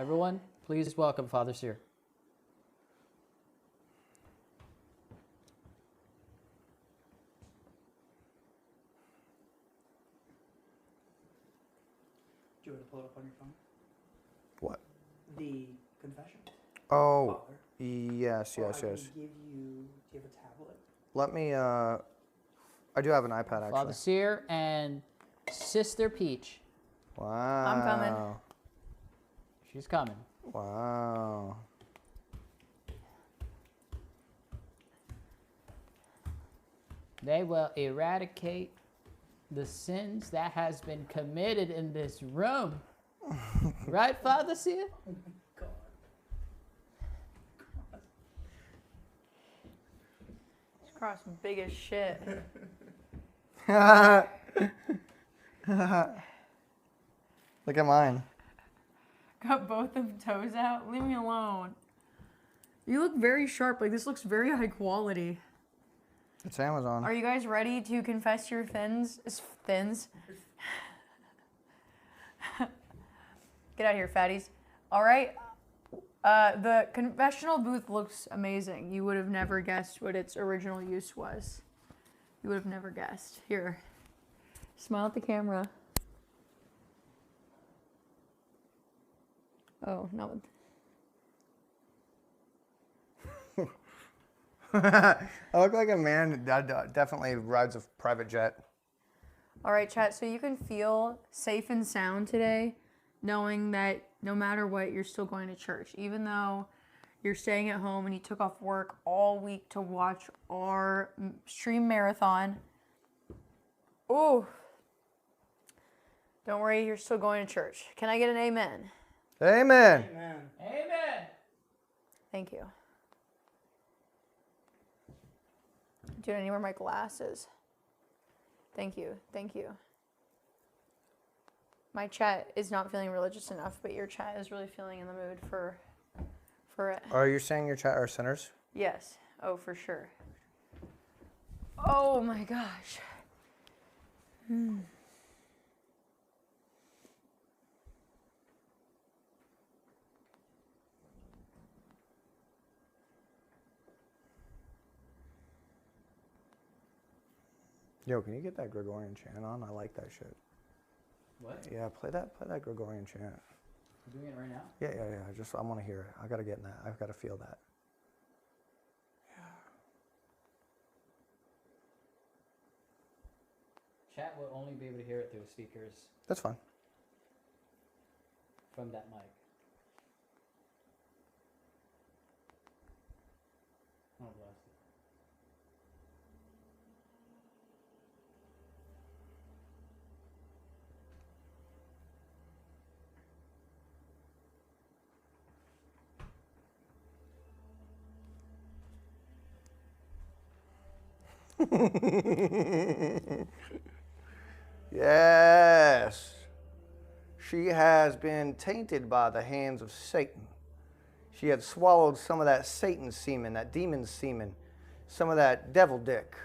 Everyone, please welcome Father Cyr. Do you want to pull it up on your phone? What? The confession. Oh, Father. yes. Or I can give you, do you have a tablet? Let me, I do have an iPad, actually. Father Cyr and Sister Peach. Wow. I'm coming. She's coming. Wow. They will eradicate the sins that has been committed in this room. Right, Father Cyr? Oh my God. This cross big as shit. Look at mine. Got both of toes out. Leave me alone. You look very sharp. Like, this looks very high quality. It's Amazon. Are you guys ready to confess your thins? Thins? Get out of here, fatties. All right. The confessional booth looks amazing. You would have never guessed what its original use was. You would have never guessed. Here. Smile at the camera. Oh, not with... I look like a man that definitely rides a private jet. All right, chat. So you can feel safe and sound today, knowing that no matter what, you're still going to church. Even though you're staying at home and you took off work all week to watch our stream marathon. Ooh. Don't worry, you're still going to church. Can I get an amen? Amen. Amen. Amen. Thank you. Dude, I need to wear my glasses. Thank you. Thank you. My chat is not feeling religious enough, but your chat is really feeling in the mood for it. Are you saying your chat are sinners? Yes. Oh, for sure. Oh my gosh. Yo, can you get that Gregorian chant on? I like that shit. What? Yeah, play that Gregorian chant. We're doing it right now? Yeah. I want to hear it. I gotta get in that. I've got to feel that. Chat will only be able to hear it through speakers That's fine. from that mic. Oh, bless it. Yes. She has been tainted by the hands of Satan. She had swallowed some of that Satan semen, that demon semen, some of that devil dick,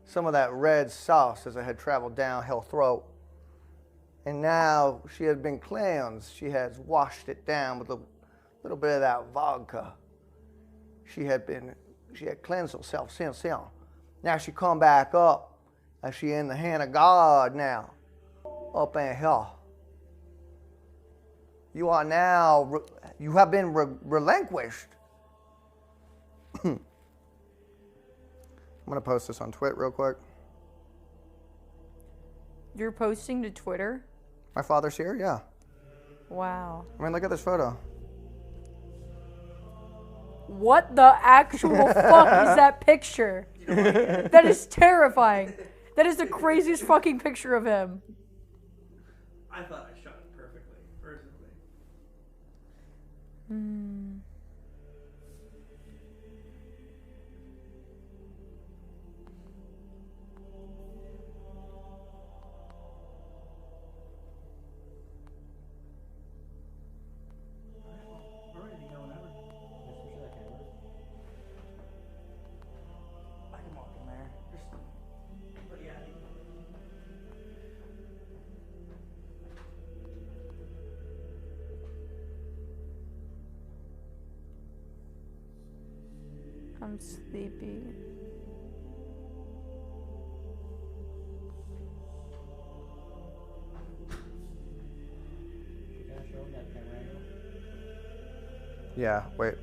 some of that red sauce as it had traveled down her throat. And now she had been cleansed. She has washed it down with a little bit of that vodka. She had cleansed herself since then. Now she come back up, and she in the hand of God now, up in here. You are now, you have been relinquished. I'm going to post this on Twitter real quick. You're posting to Twitter? My father's here, yeah. Wow. I mean, look at this photo. What the actual fuck is that picture? That is terrifying. That is the craziest fucking picture of him. I thought I shot it perfectly, personally. We're ready to go whenever. I can walk in there. Just pretty happy. I'm sleepy. Yeah, wait.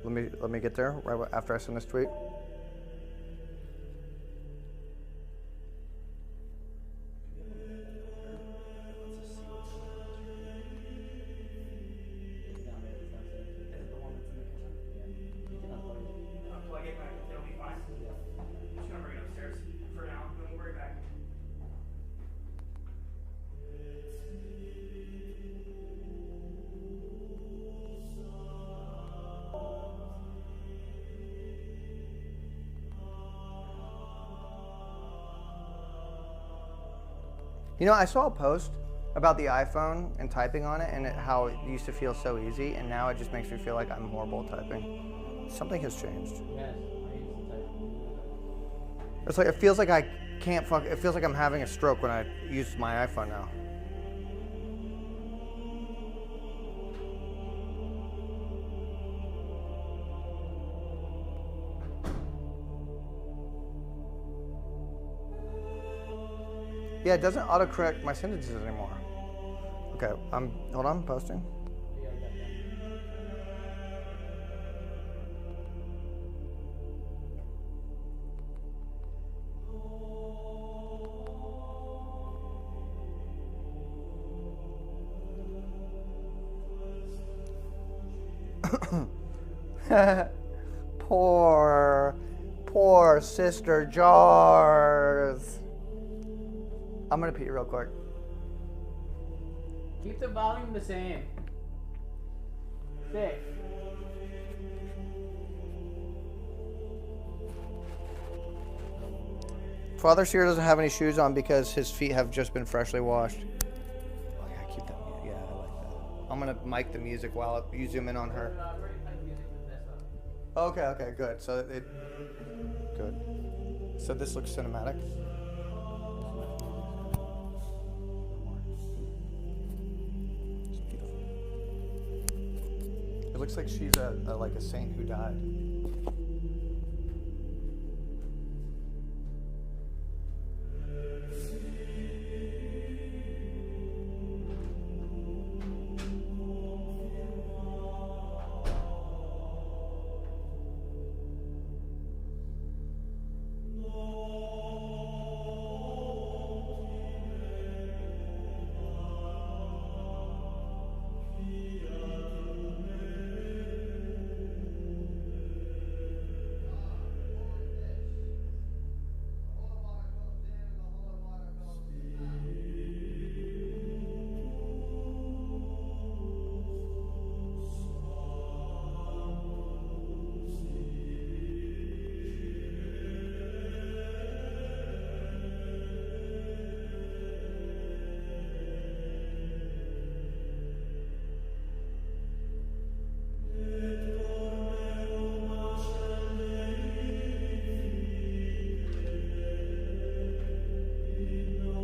Let me get there right after I send this tweet. Plug it back. It'll be fine. Just gonna bring it upstairs for now, and then we'll bring it back. You know, I saw a post about the iPhone and typing on it and how it used to feel so easy, and now it just makes me feel like I'm horrible at typing. Something has changed. Yes, I used to type. It's like, it feels like I can't it feels like I'm having a stroke when I use my iPhone now. Yeah, it doesn't autocorrect my sentences anymore. Okay, hold on, I'm posting. Poor Sister Jars. I'm gonna pee real quick. Keep the volume the same. 6. Father Cyr doesn't have any shoes on because his feet have just been freshly washed. Oh yeah, keep that. Yeah, I like that. I'm gonna mic the music while you zoom in on her. Okay, good. So good. So this looks cinematic. It's beautiful. It looks like she's like a saint who died.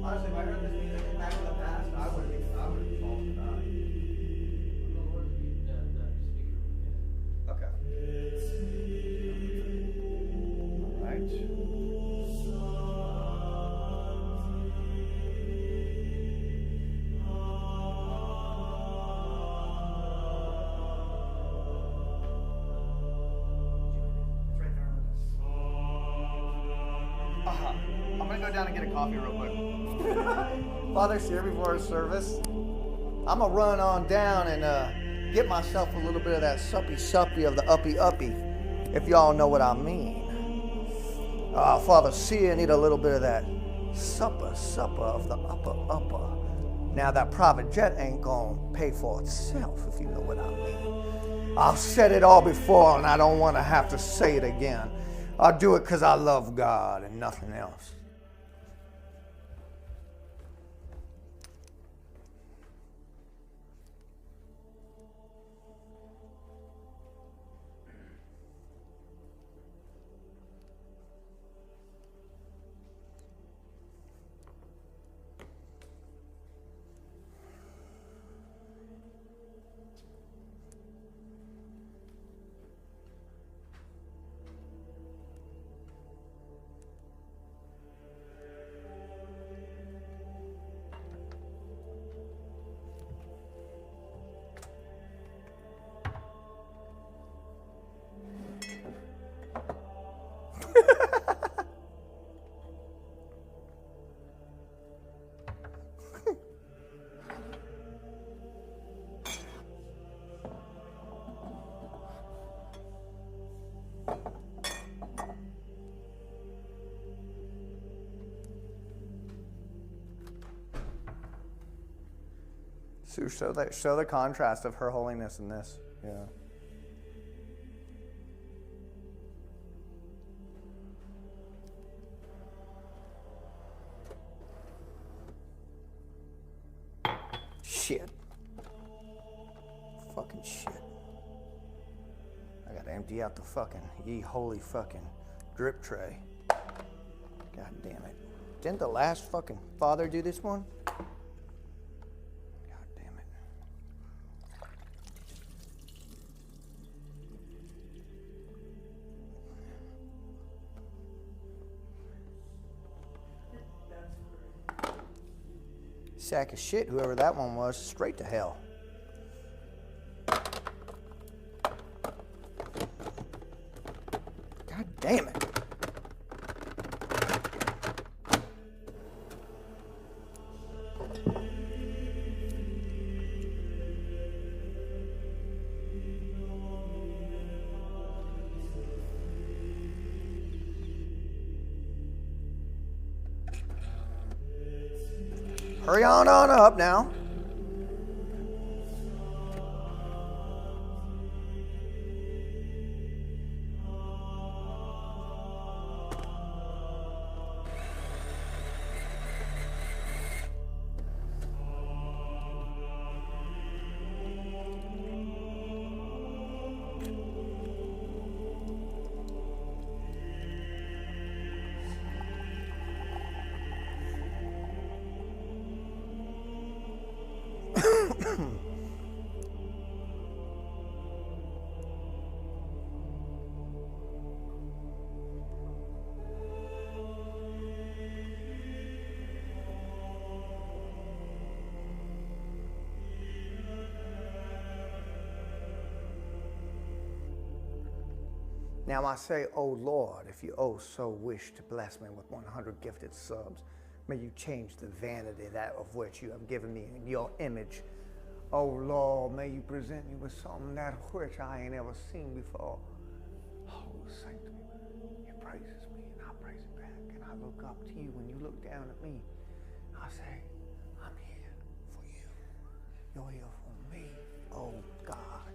Honestly, if I heard this music back in the past, I would have fallen about it. Okay. All right. It's right there on the desk. I'm gonna go down and get a coffee real quick. Father Cyr before his service. I'm gonna run on down and get myself a little bit of that suppy of the uppy, if y'all know what I mean. Father Cyr, need a little bit of that supper of the upper. Now that private jet ain't gonna pay for itself, if you know what I mean. I've said it all before and I don't wanna have to say it again. I'll do it because I love God and nothing else. So show the contrast of her holiness in this. Yeah. Shit. Fucking shit. I gotta empty out the fucking ye holy fucking drip tray. God damn it. Didn't the last fucking father do this one? God damn it. Sack of shit, whoever that one was, straight to hell. God damn it. Hurry on up now. Now I say, oh Lord, if you so wish to bless me with 100 gifted subs, may you change the vanity that of which you have given me in your image. Oh Lord, may you present me with something that of which I ain't ever seen before. Oh, saint me, he praises me and I praise him back. And I look up to you when you look down at me. I say, I'm here for you. You're here for me. Oh God,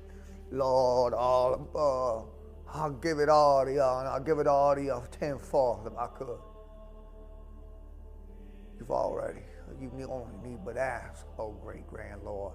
Lord, all above. I'll give it all to y'all, and I'll give it all to y'all tenfold if I could. You only need but ask, oh great grand Lord.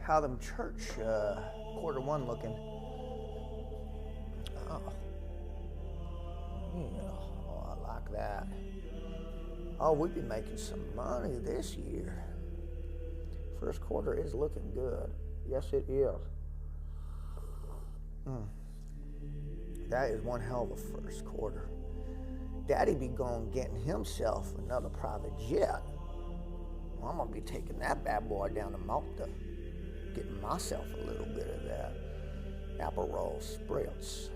How them church quarter one looking? Oh, yeah. Oh, I like that. Oh, we've been making some money this year. First quarter is looking good. Yes, it is. That is one hell of a first quarter. Daddy be going getting himself another private jet. Well, I'm gonna be taking that bad boy down to Malta. Getting myself a little bit of that Aperol spritz.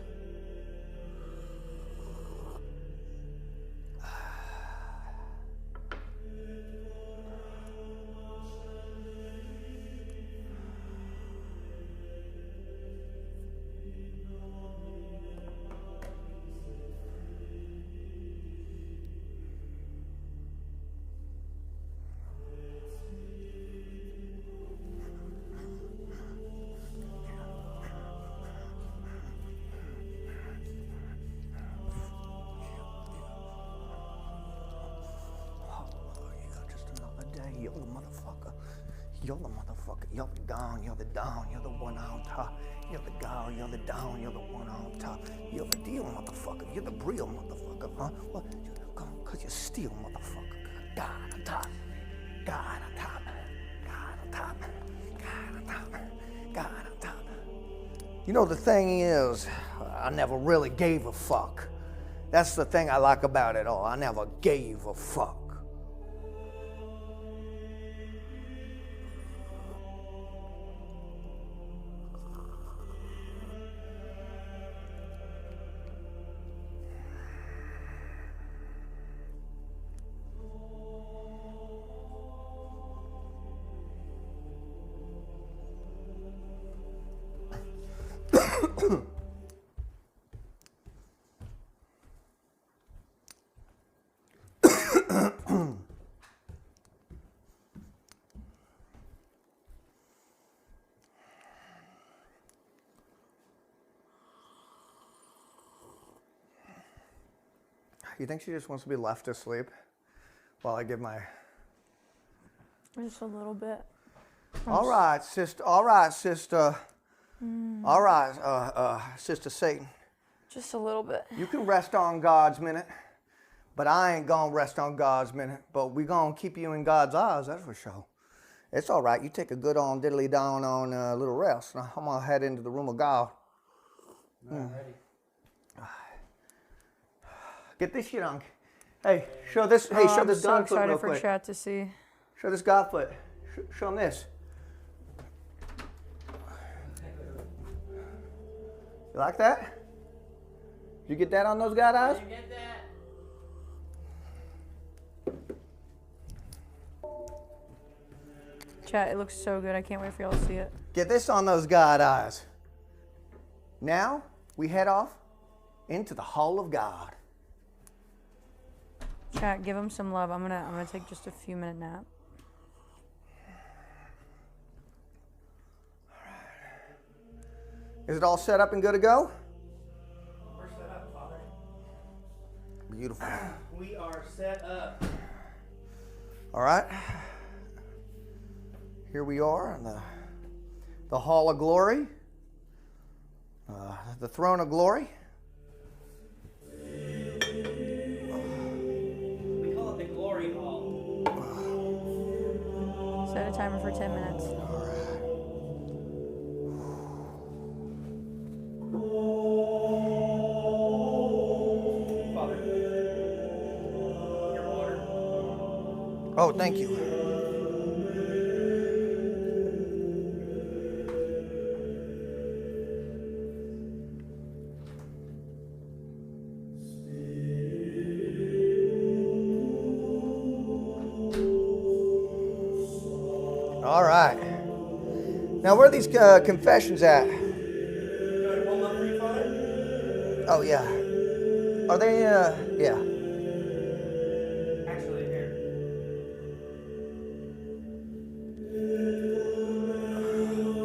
You're the motherfucker. You're the gone. You're the down. You're the one on top. You're the gone. You're the down. You're the one on top. You're the deal, motherfucker. You're the real motherfucker, huh? Well, cause you're still, motherfucker. God on top. God on top. God on top. God on top. God on top. You know, the thing is, I never really gave a fuck. That's the thing I like about it all. I never gave a fuck. You think she just wants to be left to sleep while I give my... Just a little bit. All right, sister. All right, sister. All right, Sister Satan. Just a little bit. You can rest on God's minute, but I ain't gonna rest on God's minute. But we gonna keep you in God's eyes, that's for sure. It's all right. You take a good on diddly down on a little rest. Now, I'm gonna head into the room of God. Ready. Get this shit on. Hey, show this. Hey, show this I'm Godfoot so real excited for quick. chat to see. Show this Godfoot. Show him this. You like that? Did you get that on those God eyes? Did you get that? Chat, it looks so good. I can't wait for y'all to see it. Get this on those God eyes. Now we head off into the Hall of God. Chat, give him some love. I'm gonna take just a few minute nap. Is it all set up and good to go? We're set up, Father. Beautiful. We are set up. All right. Here we are in the Hall of Glory, the Throne of Glory. We call it the Glory Hall. Set a timer for 10 minutes. Father, your water. Oh, thank you. All right. Now, where are these confessions at? You want to hold up for you, Father? Oh, yeah. Are they, yeah. Actually, here.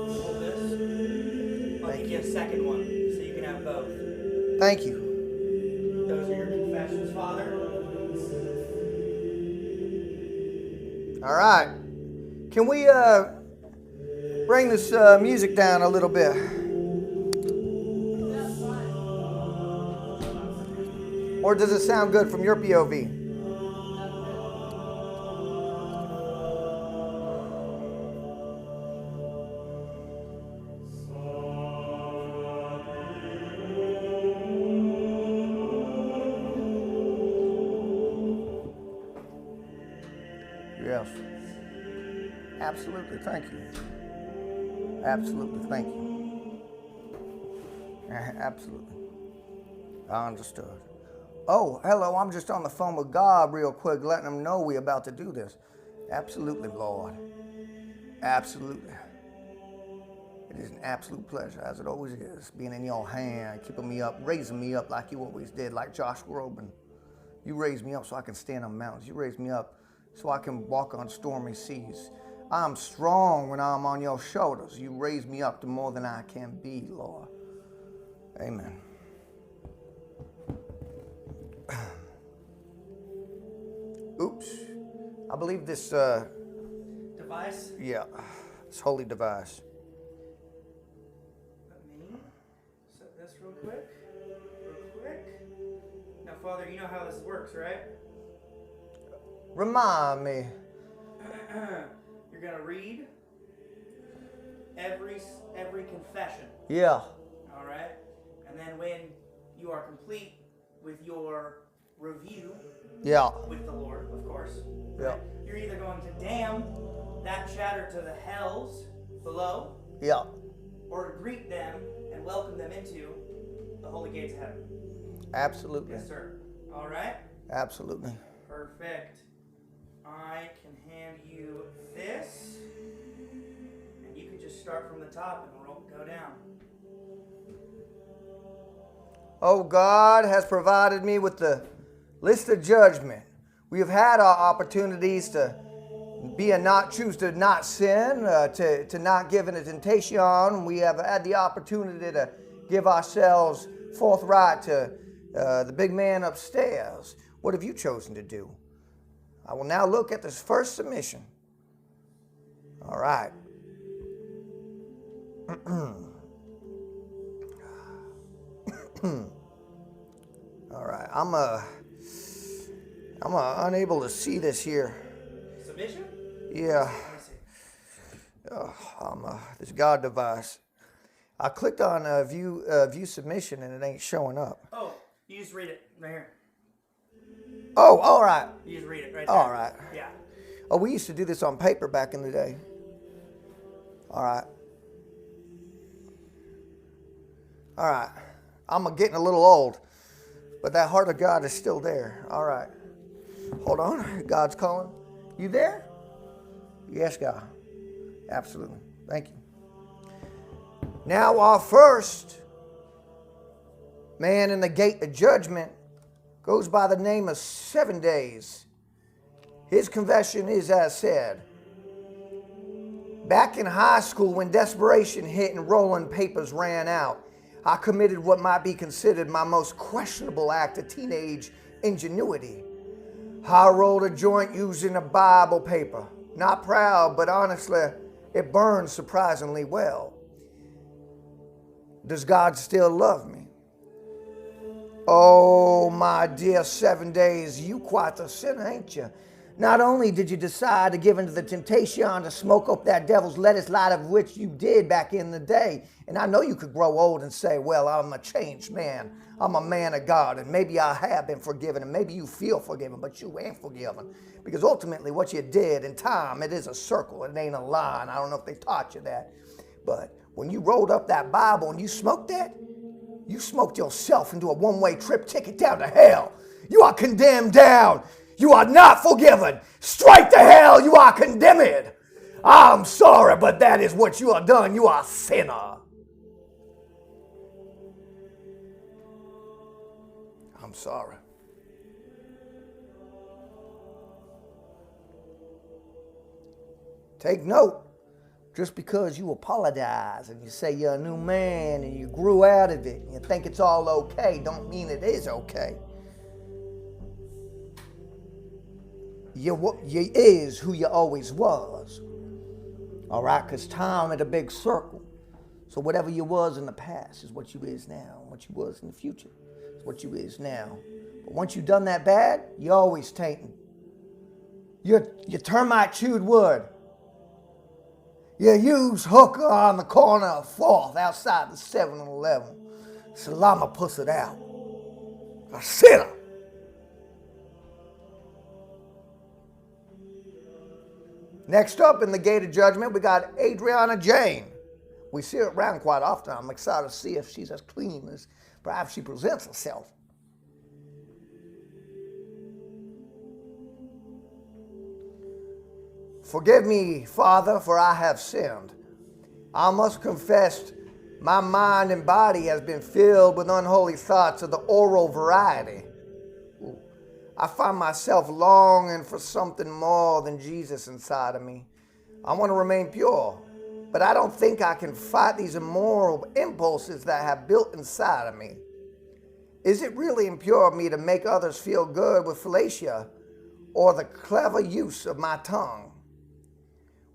Hold this. I'll give you a second one so you can have both. Thank you. Those are your confessions, Father. All right. Can we bring this music down a little bit? Or does it sound good from your POV? Yes. Absolutely, thank you. Absolutely, thank you. Absolutely. I understood. Oh, hello, I'm just on the phone with God real quick, letting him know we're about to do this. Absolutely, Lord. Absolutely. It is an absolute pleasure, as it always is, being in your hand, keeping me up, raising me up like you always did, like Josh Groban. You raised me up so I can stand on mountains. You raised me up so I can walk on stormy seas. I'm strong when I'm on your shoulders. You raise me up to more than I can be, Lord. Amen. Oops. I believe this, Device? yeah, this holy device. Let me set this real quick. Now, Father, you know how this works, right? Remind me. You're gonna read every confession. Yeah. All right, and then when you are complete with your review Yeah. with the Lord, of course. Yeah. You're either going to damn that chatter to the hells below, Yeah. or to greet them and welcome them into the holy gates of heaven. Absolutely. Yes, sir. All right? Absolutely. Perfect. I can hand you this, and you can just start from the top and go down. Oh, God has provided me with the list of judgment. We have had our opportunities to choose to not sin, to not give in to temptation. We have had the opportunity to give ourselves forthright to the big man upstairs. What have you chosen to do? I will now look at this first submission. All right. All right. I'm unable to see this here. Submission? Yeah. Let me see. This God device. I clicked on view submission and it ain't showing up. Oh, you just read it right here. Oh, all right. You just read it right there. All right. Yeah. Oh, we used to do this on paper back in the day. All right. All right. I'm getting a little old, but that heart of God is still there. All right. Hold on. God's calling. You there? Yes, God. Absolutely. Thank you. Now our first man in the gate of judgment goes by the name of 7 Days. His confession is as said. Back in high school, when desperation hit and rolling papers ran out, I committed what might be considered my most questionable act of teenage ingenuity. I rolled a joint using a Bible paper. Not proud, but honestly, it burns surprisingly well. Does God still love me? Oh, my dear 7 Days, you quite the sinner, ain't you? Not only did you decide to give into the temptation to smoke up that devil's lettuce light, of which you did back in the day, and I know you could grow old and say, well, I'm a changed man. I'm a man of God, and maybe I have been forgiven, and maybe you feel forgiven, but you ain't forgiven. Because ultimately what you did in time, it is a circle, it ain't a line. I don't know if they taught you that. But when you rolled up that Bible and you smoked that, you smoked yourself into a one-way trip ticket down to hell. You are condemned down. You are not forgiven. Straight to hell, you are condemned. I'm sorry, but that is what you are done. You are a sinner. I'm sorry. Take note. Just because you apologize and you say you're a new man and you grew out of it and you think it's all okay, don't mean it is okay. You is who you always was. All right, because time is a big circle. So whatever you was in the past is what you is now. What you was in the future is what you is now. But once you done that bad, you always tainting. You termite chewed wood. You use hooker on the corner of 4th outside the 7-Eleven. Salama puss it out. A sinner. Next up in the gate of judgment, we got Adriana Jane. We see her around quite often. I'm excited to see if she's as clean as perhaps she presents herself. Forgive me, Father, for I have sinned. I must confess my mind and body has been filled with unholy thoughts of the oral variety. I find myself longing for something more than Jesus inside of me. I want to remain pure, but I don't think I can fight these immoral impulses that have built inside of me. Is it really impure of me to make others feel good with fellatio or the clever use of my tongue?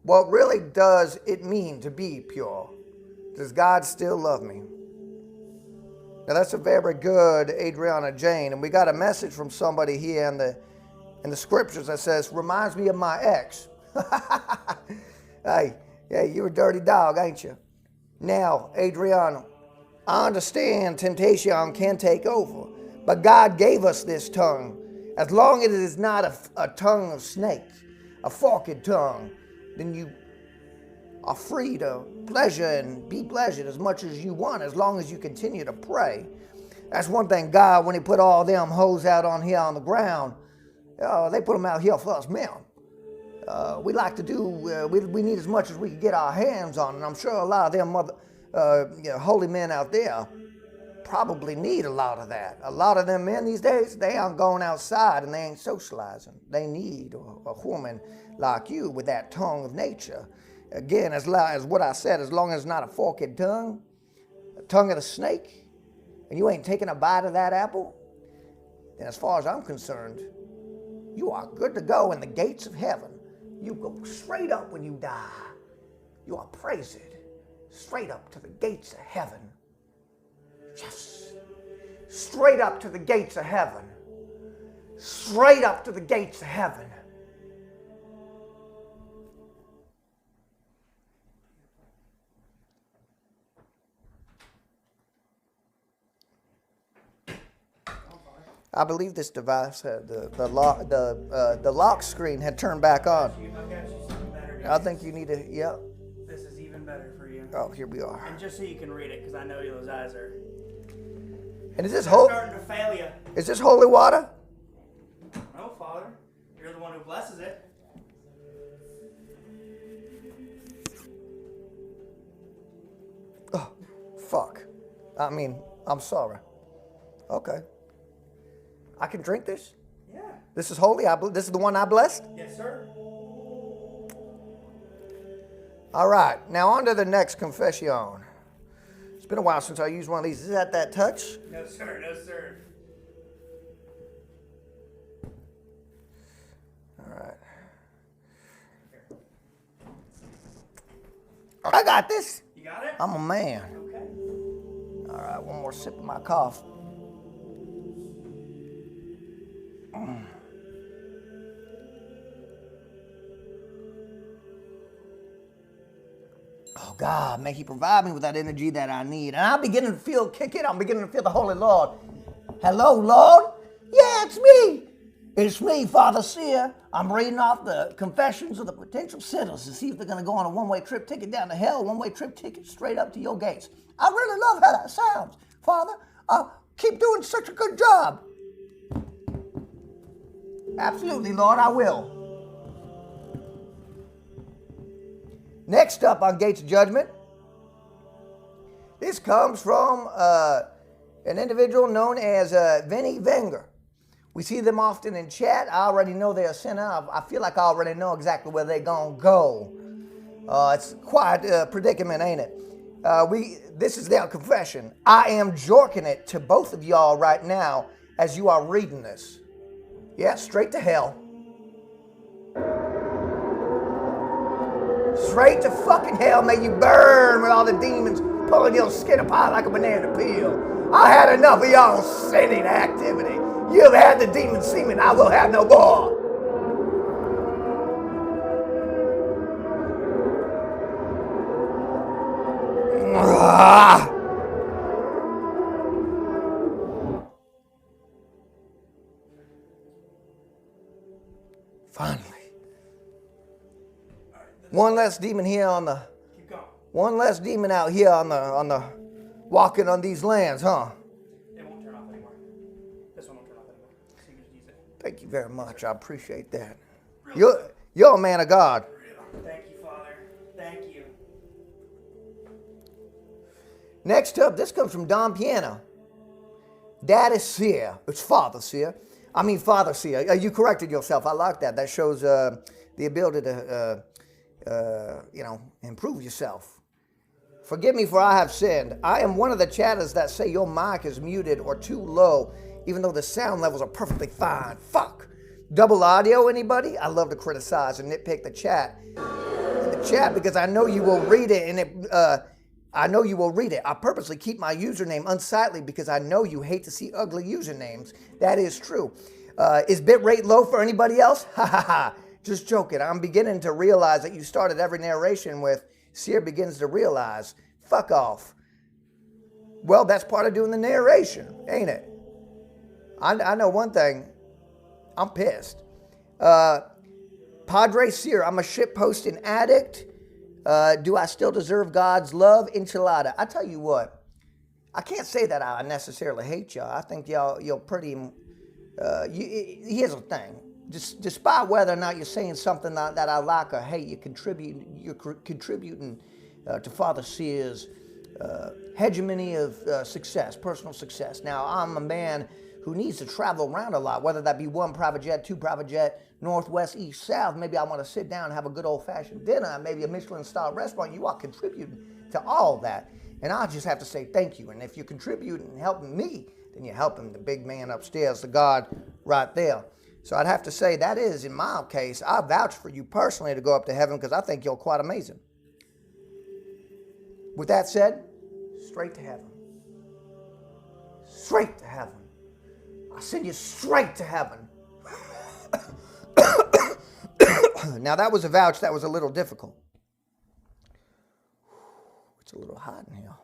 What really does it mean to be pure? Does God still love me? Now that's a very good Adriana Jane, and we got a message from somebody here in the scriptures that says, reminds me of my ex. Hey, you're a dirty dog, ain't you? Now, Adriana, I understand temptation can take over, But God gave us this tongue. As long as it is not a tongue of snakes, a forked tongue, then you are free to pleasure and be pleasured as much as you want, as long as you continue to pray. That's one thing God, when he put all them hoes out on here on the ground, they put them out here for us men. We like to do, we need as much as we can get our hands on, and I'm sure a lot of them holy men out there probably need a lot of that. A lot of them men these days, they aren't going outside and they ain't socializing. They need a woman like you with that tongue of nature. Again, as what I said, as long as it's not a forked tongue, a tongue of the snake, and you ain't taking a bite of that apple, then as far as I'm concerned, you are good to go in the gates of heaven. You go straight up when you die. You are praised straight up to the gates of heaven. Yes. Straight up to the gates of heaven. Straight up to the gates of heaven. I believe this device had the lock screen had turned back on. I've got you something better. I think you need to, yep. This is even better for you. Oh, here we are. And just so you can read it, because I know those eyes are And is this starting to fail you. Is this holy water? No, Father. You're the one who blesses it. Oh, fuck. I mean, I'm sorry. Okay. I can drink this? Yeah. This is holy? This is the one I blessed? Yes, sir. All right. Now on to the next confession. It's been a while since I used one of these. Is that touch? No, sir. No, sir. All right. I got this. You got it? I'm a man. Okay. All right. One more sip of my cough. Oh, God, may he provide me with that energy that I need. And I'm beginning to feel kicking. I'm beginning to feel the Holy Lord. Hello, Lord? Yeah, it's me. It's me, Father Cyr. I'm reading off the confessions of the potential sinners to see if they're going to go on a one-way trip ticket down to hell, one-way trip ticket straight up to your gates. I really love how that sounds, Father. Keep doing such a good job. Absolutely, Lord, I will. Next up on Gates of Judgment, this comes from an individual known as Vinny Wenger. We see them often in chat. I already know they're a sinner. I feel like I already know exactly where they're going to go. It's quite a predicament, ain't it? This is their confession. I am jorking it to both of y'all right now as you are reading this. Yeah, straight to hell. Straight to fucking hell. May you burn with all the demons pulling your skin apart like a banana peel. I had enough of y'all sinning activity. You've had the demon semen. I will have no more. Finally. One less demon here on the. Keep going. One less demon out here on the walking on these lands, huh? It won't turn off anymore. This one won't turn off anymore. So you can just use it. Thank you very much. I appreciate that. You're a man of God. Thank you, Father. Thank you. Next up, this comes from Don Piano. Daddy Cyr. It's Father Cyr. I mean Father Cyr. You corrected yourself. I like that. That shows the ability to, improve yourself. Forgive me for I have sinned. I am one of the chatters that say your mic is muted or too low, even though the sound levels are perfectly fine. Fuck. Double audio, anybody? I love to criticize and nitpick the chat. Because I know you will read it, and I know you will read it. I purposely keep my username unsightly because I know you hate to see ugly usernames. That is true. Is bitrate low for anybody else? Ha ha ha. Just joking. I'm beginning to realize that you started every narration with Cyr begins to realize. Fuck off. Well, that's part of doing the narration, ain't it? I know one thing. I'm pissed. Padre Cyr, I'm a shitposting addict. Do I still deserve God's love? Enchilada. I tell you what, I can't say that I necessarily hate y'all. I think y'all pretty. Here's the thing. Despite whether or not you're saying something that I like or hate, you're contributing to Father Cyr's hegemony of success, personal success. Now, I'm a man who needs to travel around a lot, whether that be 1 private jet, 2 private jet, north, west, east, south. Maybe I want to sit down and have a good old-fashioned dinner, maybe a Michelin-star restaurant. You are contributing to all that. And I just have to say thank you. And if you're contributing and helping me, then you're helping the big man upstairs, the God right there. So I'd have to say that is, in my case, I vouch for you personally to go up to heaven because I think you're quite amazing. With that said, straight to heaven. Straight to heaven. I send you straight to heaven. Now that was a vouch that was a little difficult. It's a little hot in here.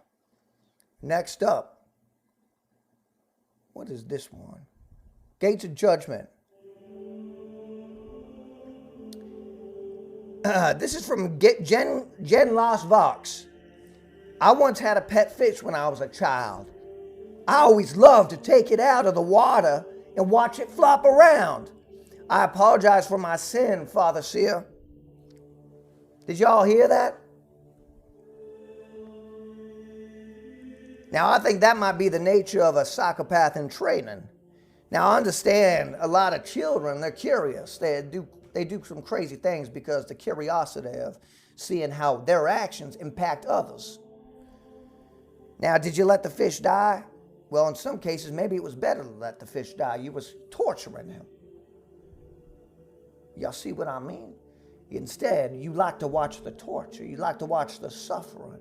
Next up, what is this one? Gates of Judgment. This is from Jen Las Vox. I once had a pet fish when I was a child. I always loved to take it out of the water and watch it flop around. I apologize for my sin, Father Cyr. Did y'all hear that? Now, I think that might be the nature of a psychopath in training. Now, I understand a lot of children, they're curious. They do some crazy things because the curiosity of seeing how their actions impact others. Now, did you let the fish die? Well, in some cases, maybe it was better to let the fish die. You was torturing him. Y'all see what I mean? Instead, you like to watch the torture. You like to watch the suffering.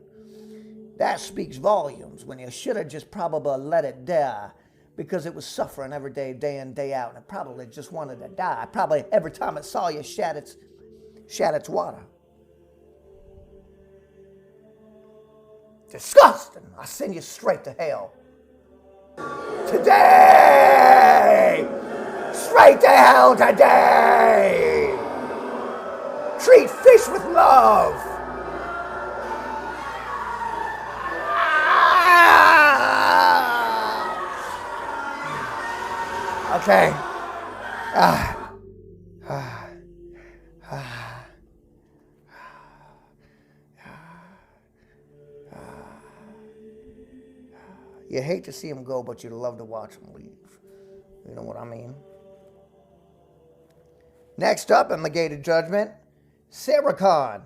That speaks volumes when you should have just probably let it die because it was suffering every day, day in, day out, and it probably just wanted to die. Probably every time it saw you shed its water. Disgusting. I send you straight to hell. Today! Straight to hell today! Treat fish with love! Okay. You hate to see him go, but you love to watch him leave. You know what I mean? Next up in the Gate of Judgment, Saracon.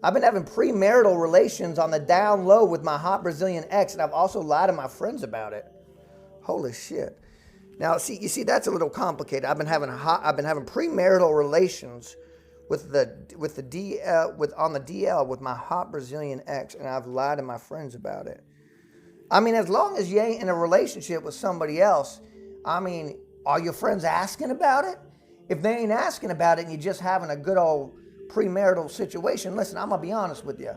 I've been having premarital relations on the down low with my hot Brazilian ex, and I've also lied to my friends about it. Holy shit. Now, you see, that's a little complicated. I've been having premarital relations on the DL with my hot Brazilian ex, and I've lied to my friends about it. I mean, as long as you ain't in a relationship with somebody else, I mean, are your friends asking about it? If they ain't asking about it and you're just having a good old premarital situation, listen, I'm going to be honest with you.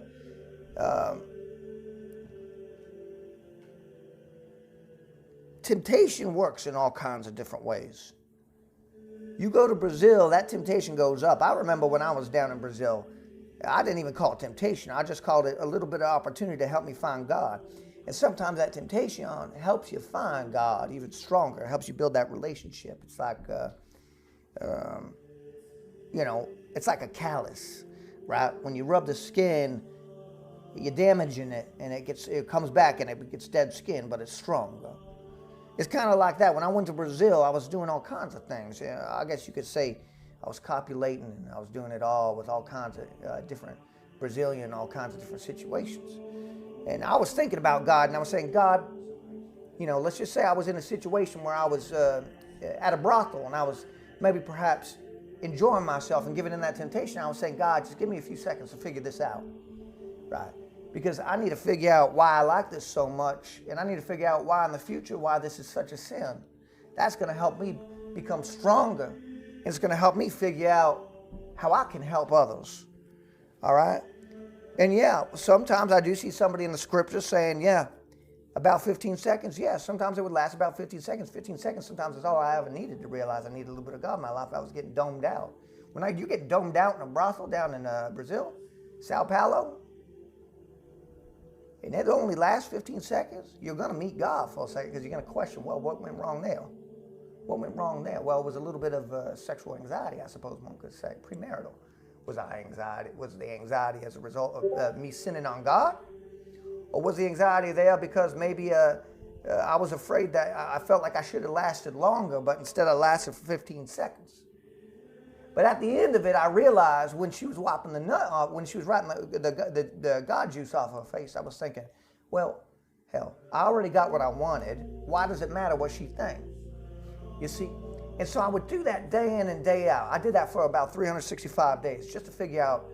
Temptation works in all kinds of different ways. You go to Brazil, that temptation goes up. I remember when I was down in Brazil, I didn't even call it temptation. I just called it a little bit of opportunity to help me find God. And sometimes that temptation helps you find God even stronger. It helps you build that relationship. It's like, it's like a callus, right? When you rub the skin, you're damaging it, and it comes back, and it gets dead skin, but it's stronger. It's kind of like that. When I went to Brazil, I was doing all kinds of things. I guess you could say I was copulating, and I was doing it all with all kinds of different Brazilian, all kinds of different situations. And I was thinking about God, and I was saying, God, let's just say I was in a situation where I was at a brothel, and I was maybe perhaps enjoying myself and giving in that temptation. I was saying, God, just give me a few seconds to figure this out, right? Because I need to figure out why I like this so much, and I need to figure out why in the future, why this is such a sin. That's going to help me become stronger, and it's going to help me figure out how I can help others, all right? And yeah, sometimes I do see somebody in the scripture saying, yeah, About 15 seconds, yes. Sometimes it would last about 15 seconds. 15 seconds sometimes is all I ever needed to realize I needed a little bit of God in my life. I was getting domed out. When you get domed out in a brothel down in Brazil, Sao Paulo, and it only lasts 15 seconds, you're going to meet God for a second because you're going to question, well, what went wrong there? What went wrong there? Well, it was a little bit of sexual anxiety, I suppose one could say, premarital. Was the anxiety as a result of me sinning on God? Or was the anxiety there because maybe I was afraid that I felt like I should have lasted longer, but instead I lasted for 15 seconds. But at the end of it, I realized when she was wiping the nut off, when she was wiping the God juice off her face, I was thinking, well, hell, I already got what I wanted. Why does it matter what she thinks? You see? And so I would do that day in and day out. I did that for about 365 days just to figure out,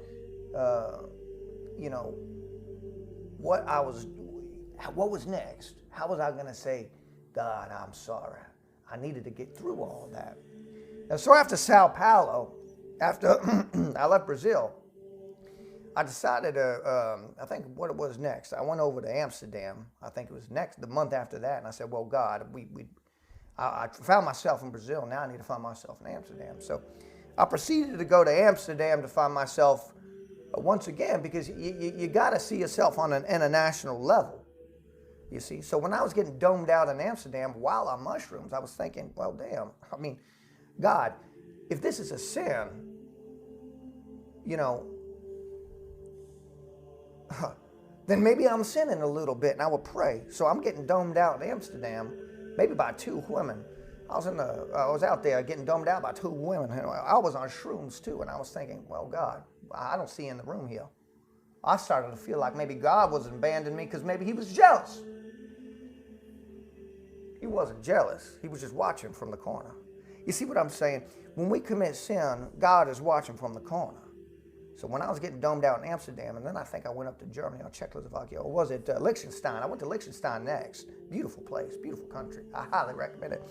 what was next? How was I going to say, God, I'm sorry. I needed to get through all of that. And so after Sao Paulo, after I left Brazil, I decided to, I think what it was next. I went over to Amsterdam. I think it was the month after that. And I said, well, God, I found myself in Brazil. Now I need to find myself in Amsterdam. So I proceeded to go to Amsterdam to find myself once again, because you got to see yourself on an international level, you see. So when I was getting domed out in Amsterdam while on mushrooms, I was thinking, well, damn, I mean, God, if this is a sin, then maybe I'm sinning a little bit, and I would pray. So I'm getting domed out in Amsterdam, maybe by 2 women. I was out there getting domed out by 2 women. I was on shrooms too, and I was thinking, well, God, I don't see you in the room here. I started to feel like maybe God wasn't abandoning me because maybe he was jealous. He wasn't jealous. He was just watching from the corner. You see what I'm saying? When we commit sin, God is watching from the corner. So when I was getting domed out in Amsterdam, and then I think I went up to Germany or Czechoslovakia, or was it Liechtenstein? I went to Liechtenstein next. Beautiful place, beautiful country. I highly recommend it.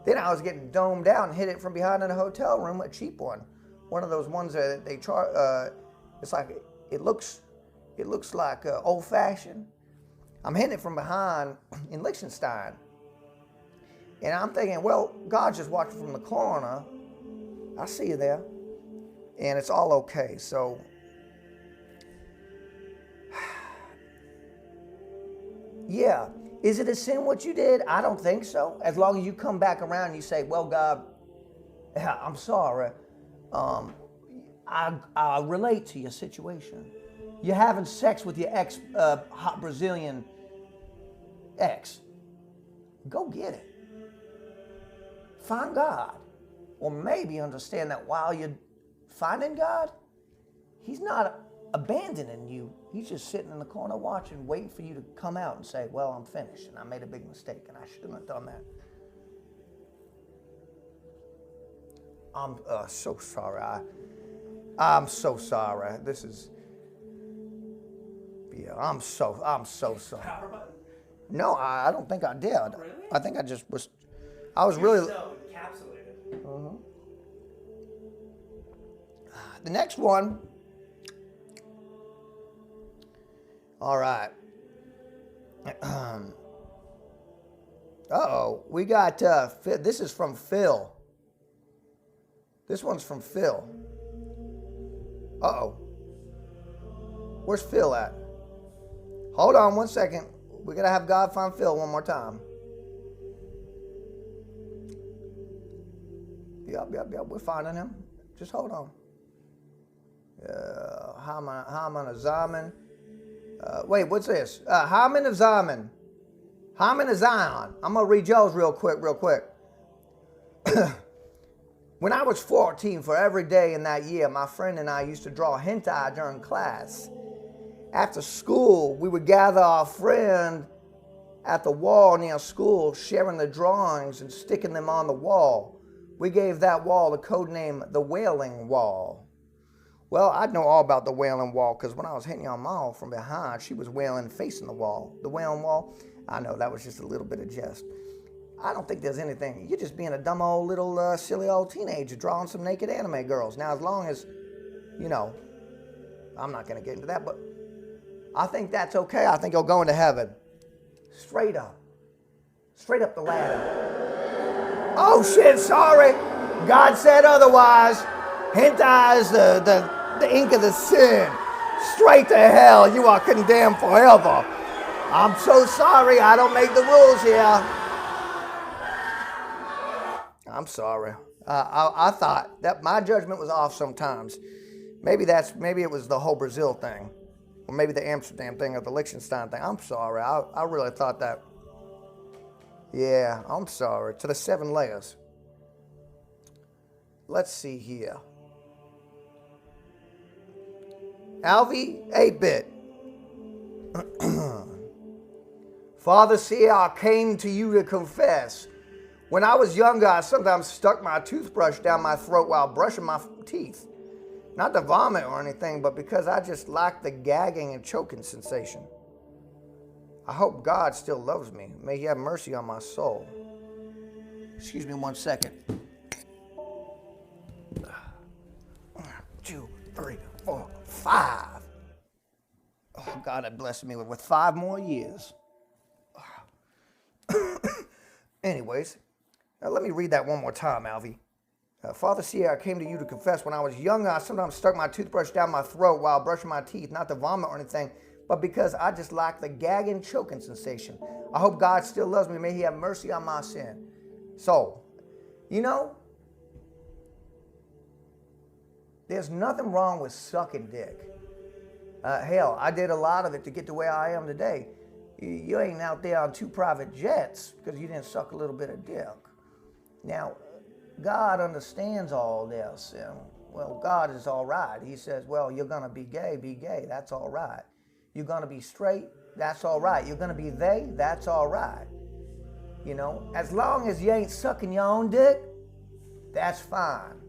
Then I was getting domed out and hit it from behind in a hotel room, a cheap one. One of those ones that they charge, it's like, it looks like old-fashioned. I'm hitting it from behind in Liechtenstein. And I'm thinking, well, God's just watching from the corner. I see you there. And it's all okay. So, yeah. Is it a sin what you did? I don't think so. As long as you come back around and you say, well, God, I'm sorry. I relate to your situation. You're having sex with your hot Brazilian ex. Go get it. Find God. Or maybe understand that while you're finding God, he's not abandoning you. He's just sitting in the corner watching, waiting for you to come out and say, well, I'm finished and I made a big mistake and I shouldn't have done that. I'm so sorry. I'm so sorry. This is, yeah, I'm so sorry. Power button? No, I don't think I did. Really? I think I was really. So encapsulated. Uh-huh. The next one. All right. Uh-oh. We got, this is from Phil. This one's from Phil. Uh-oh. Where's Phil at? Hold on 1 second. We got to have God find Phil one more time. Yep. We're finding him. Just hold on. Haman Azaman. Wait, what's this? Haman Azaman. Haman Azion. I'm going to read yours real quick. When I was 14, for every day in that year, my friend and I used to draw hentai during class. After school, we would gather our friend at the wall near school, sharing the drawings and sticking them on the wall. We gave that wall the code name the Wailing Wall. Well, I'd know all about the Wailing Wall because when I was hitting your mom from behind, she was wailing facing the wall. The Wailing Wall, I know that was just a little bit of jest. I don't think there's anything. You're just being a dumb old little silly old teenager drawing some naked anime girls. Now, as long as, I'm not going to get into that, but I think that's okay. I think you'll go into heaven. Straight up. Straight up the ladder. Oh shit, sorry. God said otherwise. Hentai is the ink of the sin. Straight to hell. You are condemned forever. I'm so sorry. I don't make the rules here. I'm sorry. I thought that my judgment was off sometimes. Maybe it was the whole Brazil thing. Or maybe the Amsterdam thing or the Liechtenstein thing. I'm sorry. I really thought that. Yeah, I'm sorry. To the 7 layers. Let's see here. Alvy, 8-bit. Father Cyr, I came to you to confess. When I was younger, I sometimes stuck my toothbrush down my throat while brushing my teeth. Not to vomit or anything, but because I just lacked the gagging and choking sensation. I hope God still loves me. May He have mercy on my soul. Excuse me 1 second. 1, 2, 3, 4, 5. Oh, God had blessed me with 5 more years. Anyways, let me read that one more time, Alvy. Father Cyr, I came to you to confess. When I was younger, I sometimes stuck my toothbrush down my throat while brushing my teeth, not to vomit or anything, but because I just lacked the gagging, choking sensation. I hope God still loves me. May He have mercy on my sin. So, you know, there's nothing wrong with sucking dick. Hell, I did a lot of it to get to where I am today. You ain't out there on 2 private jets because you didn't suck a little bit of dick. Now, God understands all this. And, well, God is all right. He says, well, you're going to be gay. That's all right. You're going to be straight. That's all right. You're going to be they. That's all right. You know, as long as you ain't sucking your own dick, that's fine.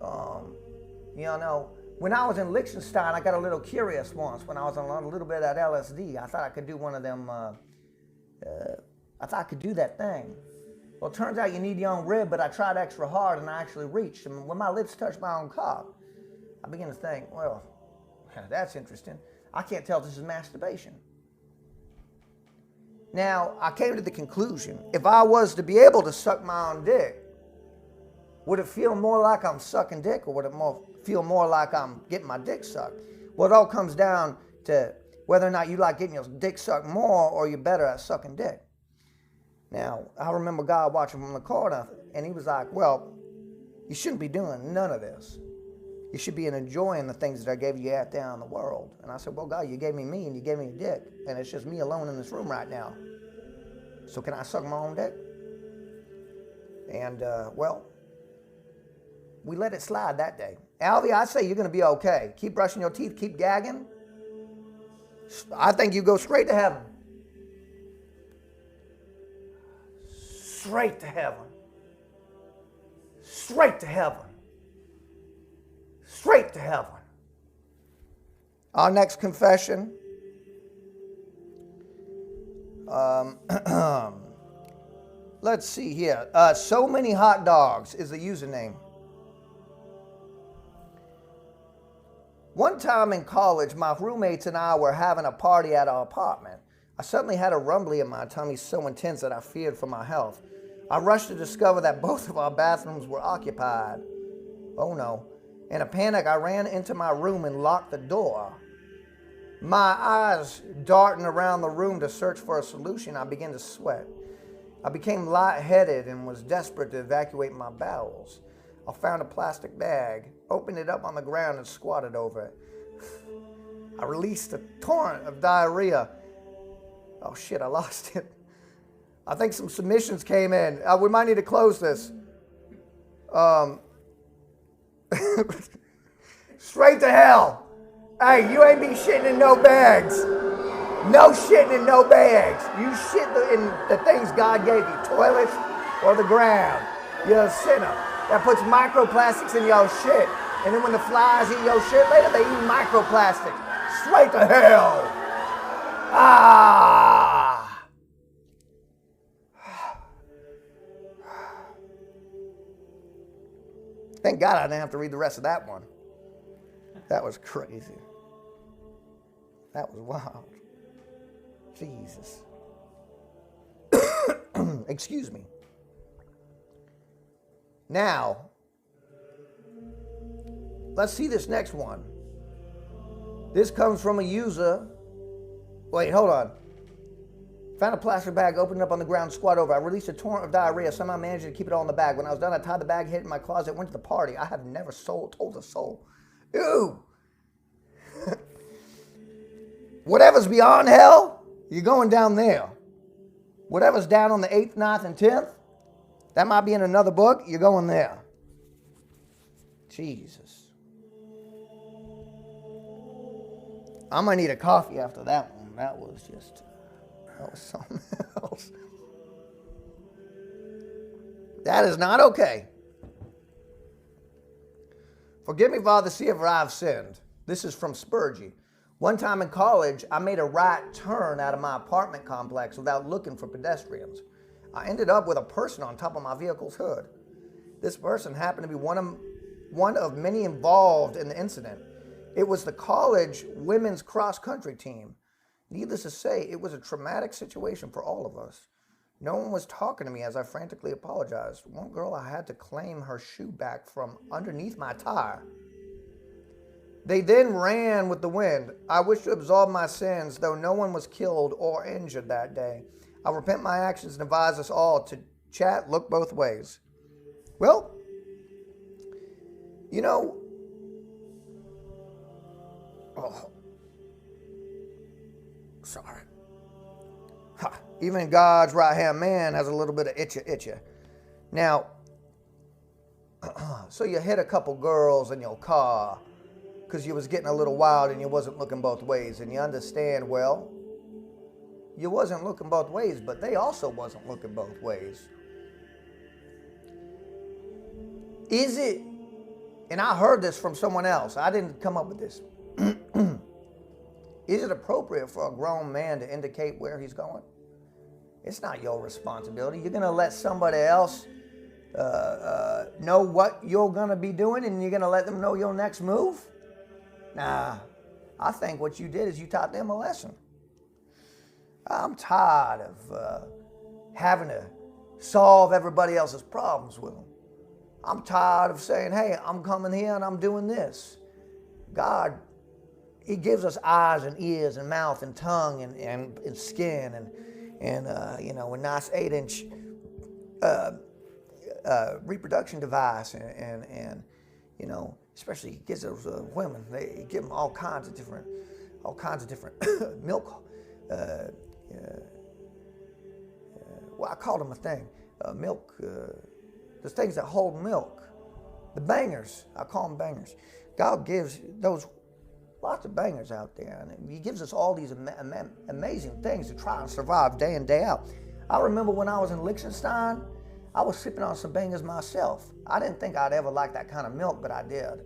You know, when I was in Liechtenstein, I got a little curious once when I was on a little bit of that LSD. I thought I could do one of them, I thought I could do that thing. Well, it turns out you need your own rib, but I tried extra hard and I actually reached. And when my lips touched my own cock, I began to think, well, that's interesting. I can't tell if this is masturbation. Now, I came to the conclusion, if I was to be able to suck my own dick, would it feel more like I'm sucking dick or would it feel more like I'm getting my dick sucked? Well, it all comes down to whether or not you like getting your dick sucked more or you're better at sucking dick. Now, I remember God watching from the corner, and He was like, well, you shouldn't be doing none of this. You should be enjoying the things that I gave you out there in the world. And I said, well, God, you gave me and you gave me a dick, and it's just me alone in this room right now. So can I suck my own dick? And, well, we let it slide that day. Alvy, I say you're going to be okay. Keep brushing your teeth, keep gagging. I think you go straight to heaven. Straight to heaven. Straight to heaven. Straight to heaven. Our next confession. Let's see here. So many hot dogs is the username. One time in college, my roommates and I were having a party at our apartment. I suddenly had a rumbly in my tummy so intense that I feared for my health. I rushed to discover that both of our bathrooms were occupied. Oh no. In a panic, I ran into my room and locked the door. My eyes darting around the room to search for a solution, I began to sweat. I became lightheaded and was desperate to evacuate my bowels. I found a plastic bag, opened it up on the ground and squatted over it. I released a torrent of diarrhea. Oh shit, I lost it. I think some submissions came in. We might need to close this. Straight to hell. Hey, you ain't be shitting in no bags. No shitting in no bags. You shit in the things God gave you, toilets or the ground. You're a sinner. That puts microplastics in your shit. And then when the flies eat your shit later, they eat microplastics. Straight to hell. Ah. Thank God I didn't have to read the rest of that one. That was crazy. That was wild. Jesus. Excuse me. Now, let's see this next one. This comes from a user. Wait, hold on. Found a plastic bag, opened it up on the ground, squat over. I released a torrent of diarrhea, somehow managed to keep it all in the bag. When I was done, I tied the bag, hid it in my closet, went to the party. I have never told a soul. Ew! Whatever's beyond hell, you're going down there. Whatever's down on the 8th, 9th, and 10th, that might be in another book, you're going there. Jesus. I might need a coffee after that one. That was something else. That is not okay. Forgive me, Father, see if I've sinned. This is from Spurgey. One time in college, I made a right turn out of my apartment complex without looking for pedestrians. I ended up with a person on top of my vehicle's hood. This person happened to be one of many involved in the incident. It was the college women's cross-country team. Needless to say, it was a traumatic situation for all of us. No one was talking to me as I frantically apologized. One girl, I had to claim her shoe back from underneath my tire. They then ran with the wind. I wish to absolve my sins, though no one was killed or injured that day. I repent my actions and advise us all to chat, look both ways. Well, you know, sorry. Even God's right-hand man has a little bit of itcha. Now, so you hit a couple girls in your car because you was getting a little wild and you wasn't looking both ways. And you understand, well, you wasn't looking both ways, but they also wasn't looking both ways. Is it, and I heard this from someone else, I didn't come up with this. Is it appropriate for a grown man to indicate where he's going? It's not your responsibility. You're going to let somebody else know what you're going to be doing and you're going to let them know your next move? Nah, I think what you did is you taught them a lesson. I'm tired of having to solve everybody else's problems with them. I'm tired of saying, hey, I'm coming here and I'm doing this. God, He gives us eyes and ears and mouth and tongue and skin and a nice 8-inch reproduction device and especially He gives those women, they give them all kinds of different milk. I call them a thing, milk. Those things that hold milk, the bangers. I call them bangers. God gives those lots of bangers out there, and He gives us all these amazing things to try and survive day in, day out. I remember when I was in Liechtenstein, I was sipping on some bangers myself. I didn't think I'd ever like that kind of milk, but I did.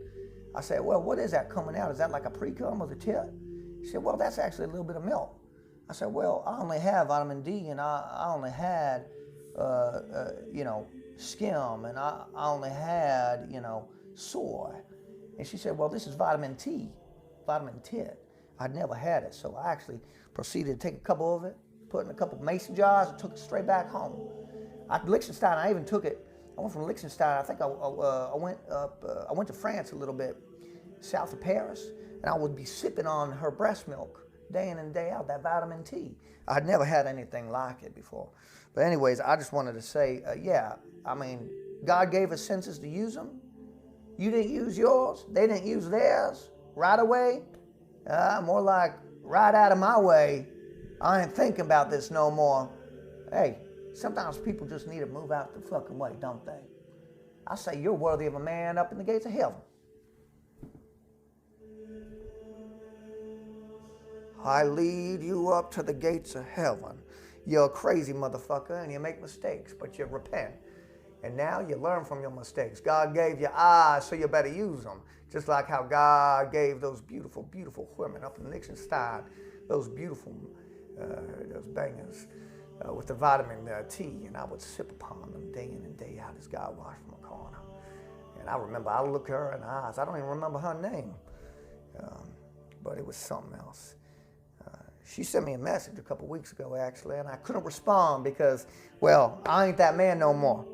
I said, well, what is that coming out? Is that like a pre-cum or the tit? He said, well, that's actually a little bit of milk. I said, well, I only have vitamin D, and I only had, skim, and I only had, soy. And she said, well, this is vitamin T, vitamin tit. I'd never had it, so I actually proceeded to take a couple of it, put it in a couple of mason jars, and took it straight back home. Liechtenstein, I even took it. I went from Liechtenstein. I think I went to France a little bit, south of Paris, and I would be sipping on her breast milk day in and day out, that vitamin T. I'd never had anything like it before. But anyways, I just wanted to say, God gave us senses to use them. You didn't use yours. They didn't use theirs right away. More like right out of my way. I ain't thinking about this no more. Hey, sometimes people just need to move out the fucking way, don't they? I say you're worthy of a man up in the gates of heaven. I lead you up to the gates of heaven. You're a crazy motherfucker and you make mistakes, but you repent. And now you learn from your mistakes. God gave you eyes, so you better use them. Just like how God gave those beautiful, beautiful women up in Liechtenstein, those beautiful, those bangers with the vitamin T, and I would sip upon them day in and day out as God watched from a corner. And I remember, I looked her in the eyes. I don't even remember her name, but it was something else. She sent me a message a couple weeks ago, actually, and I couldn't respond because, well, I ain't that man no more.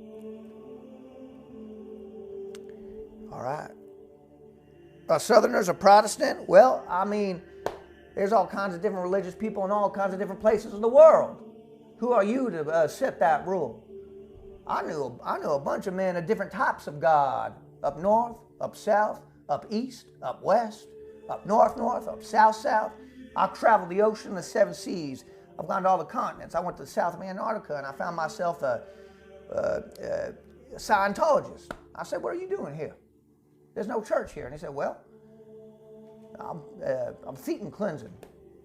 All right. Southerners are Protestant? Well, I mean, there's all kinds of different religious people in all kinds of different places in the world. Who are you to set that rule? I knew a bunch of men of different types of God. Up north, up south, up east, up west, up north, up south. I've traveled the ocean, the 7 seas. I've gone to all the continents. I went to South of Antarctica, and I found myself a Scientologist. I said, what are you doing here? There's no church here. And he said, well, I'm feet and cleansing.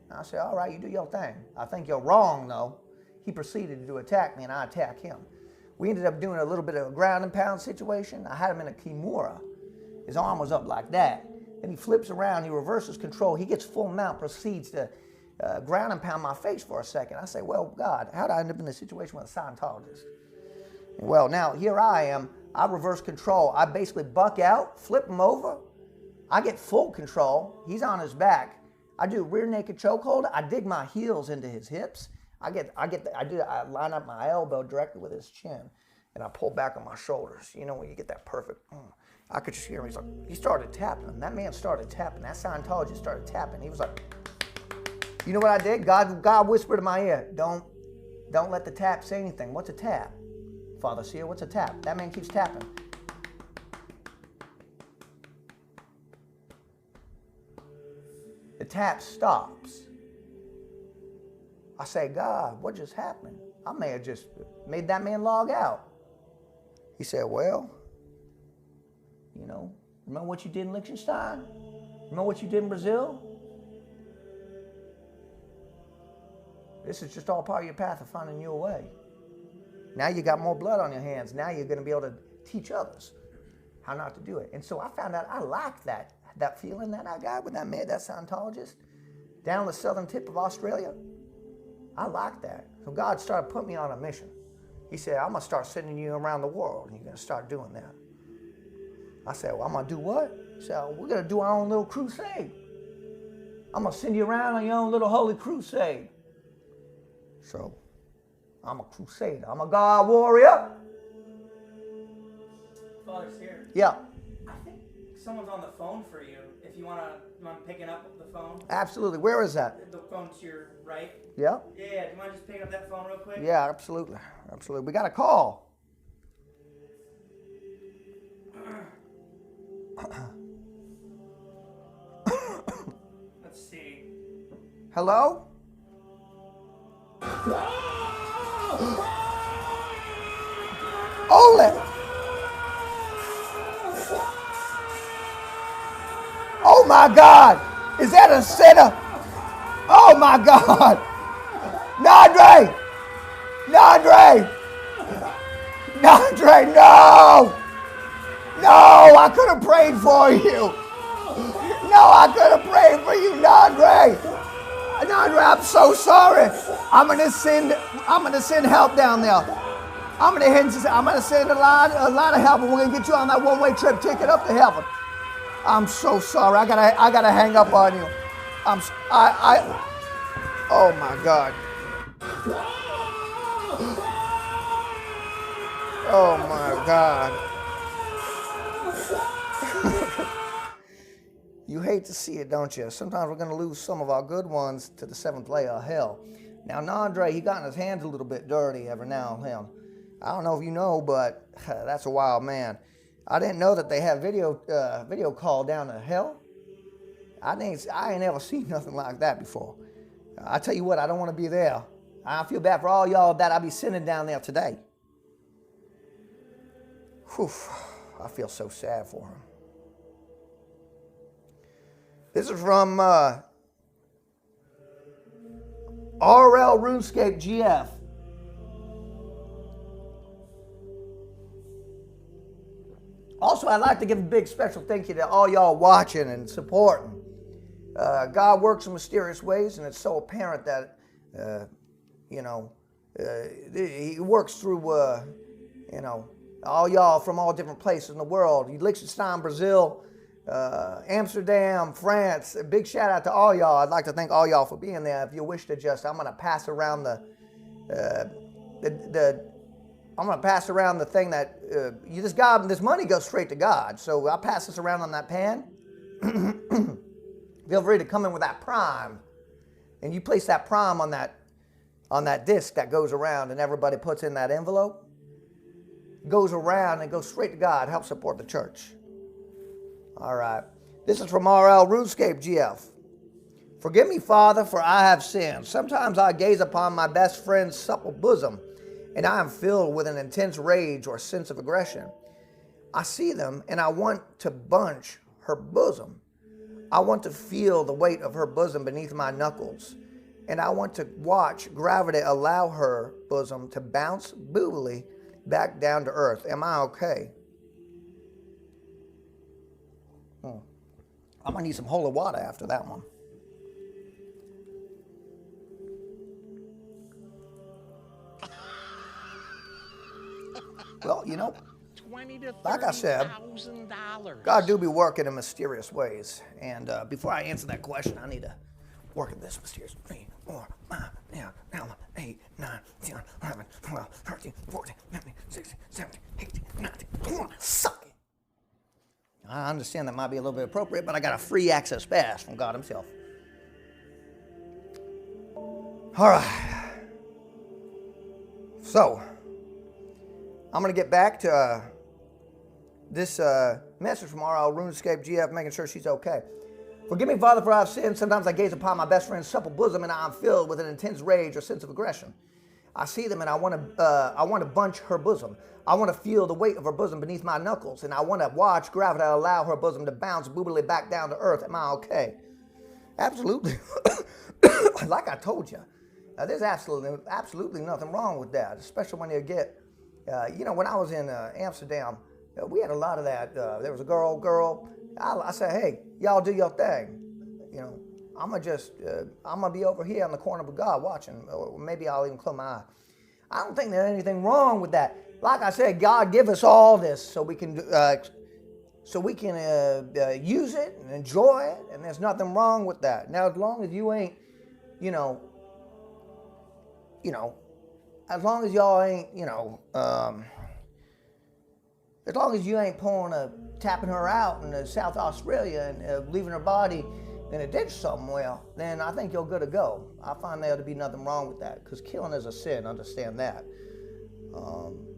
And I said, all right, you do your thing. I think you're wrong, though. He proceeded to attack me, and I attacked him. We ended up doing a little bit of a ground and pound situation. I had him in a kimura. His arm was up like that. Then he flips around, he reverses control. He gets full mount, proceeds to ground and pound my face for a second. I say, well, God, how did I end up in this situation with a Scientologist? Well, now, here I am. I reverse control. I basically buck out, flip him over. I get full control. He's on his back. I do rear naked chokehold. I dig my heels into his hips. I line up my elbow directly with his chin, and I pull back on my shoulders. You know, when you get that perfect, I could just hear him. He started tapping. That man started tapping. That Scientologist started tapping. He was like, you know what I did? God whispered in my ear, don't let the tap say anything. What's a tap? Father Cyr, what's a tap? That man keeps tapping. The tap stops. I say, God, what just happened? I may have just made that man log out. He said, well, you know, remember what you did in Liechtenstein? Remember what you did in Brazil? This is just all part of your path of finding your way. Now you got more blood on your hands. Now you're going to be able to teach others how not to do it. And so I found out I liked that feeling that I got with that Scientologist down the southern tip of Australia. I liked that. So God started putting me on a mission. He said, I'm going to start sending you around the world, and you're going to start doing that. I said, well, I'm going to do what? He said, we're going to do our own little crusade. I'm going to send you around on your own little holy crusade. So I'm a crusader. I'm a God warrior. Father Cyr. Yeah. I think someone's on the phone for you. If you want picking up the phone. Absolutely. Where is that? The phone to your right. Yeah. Yeah. Do you mind just picking up that phone real quick? Yeah, absolutely. Absolutely. We got a call. Let's see. Hello? Ole! Oh my God! Is that a sinner? Oh my God! Nandre! Nandre! Nandre, no! No, I could have prayed for you. No, I could have prayed for you, Nandre. Nandre, I'm so sorry. I'm gonna send help down there. I'm gonna send a lot of help, and we're gonna get you on that one-way trip ticket up to heaven. I'm so sorry. I gotta hang up on you. Oh my God. Oh my God. You hate to see it, don't you? Sometimes we're going to lose some of our good ones to the seventh layer of hell. Now, Nandre, he got his hands a little bit dirty every now and then. I don't know if you know, but that's a wild man. I didn't know that they have video call down to hell. I ain't never seen nothing like that before. I tell you what, I don't want to be there. I feel bad for all y'all that I'll be sending down there today. Whew, I feel so sad for him. This is from RL RuneScape GF. Also, I'd like to give a big special thank you to all y'all watching and supporting. God works in mysterious ways, and it's so apparent that, He works through, all y'all from all different places in the world. Liechtenstein, Brazil, Amsterdam, France. A big shout out to all y'all. I'd like to thank all y'all for being there. If you wish to just, I'm gonna pass around the thing that this money goes straight to God. So I'll pass this around on that pan. Feel free to come in with that prime, and you place that prime on that disc that goes around, and everybody puts in that envelope. Goes around and goes straight to God. Help support the church. All right. This is from RL RuneScape GF. Forgive me, Father, for I have sinned. Sometimes I gaze upon my best friend's supple bosom, and I am filled with an intense rage or sense of aggression. I see them, and I want to bunch her bosom. I want to feel the weight of her bosom beneath my knuckles, and I want to watch gravity allow her bosom to bounce boobily back down to earth. Am I okay? I'm going to need some holy water after that one. Well, you know, like I said, God do be working in mysterious ways. And before I answer that question, I need to work in this mysterious 3, 4, 5, 8, 9, 10, 11, 12, 13, 14, 15, 16, 17, 18, 19, 20. Suck it. I understand that might be a little bit appropriate, but I got a free access pass from God himself. All right. So, I'm going to get back to this message from RL RuneScape GF, making sure she's okay. Forgive me, Father, for I have sinned. Sometimes I gaze upon my best friend's supple bosom, and I am filled with an intense rage or sense of aggression. I see them, and I want to bunch her bosom. I want to feel the weight of her bosom beneath my knuckles, and I want to watch gravity allow her bosom to bounce boobily back down to earth. Am I okay? Absolutely. Like I told you, there's absolutely nothing wrong with that, especially when you get, when I was in Amsterdam, we had a lot of that. There was a girl. I said, hey, y'all do your thing. I'm going to be over here on the corner of God watching, or maybe I'll even close my eye. I don't think there's anything wrong with that. Like I said, God give us all this so we can use it and enjoy it, and there's nothing wrong with that. Now, as long as you ain't, as long as y'all ain't, as long as you ain't tapping her out in South Australia and leaving her body in a ditch somewhere, then I think you're good to go. I find there to be nothing wrong with that, because killing is a sin, understand that.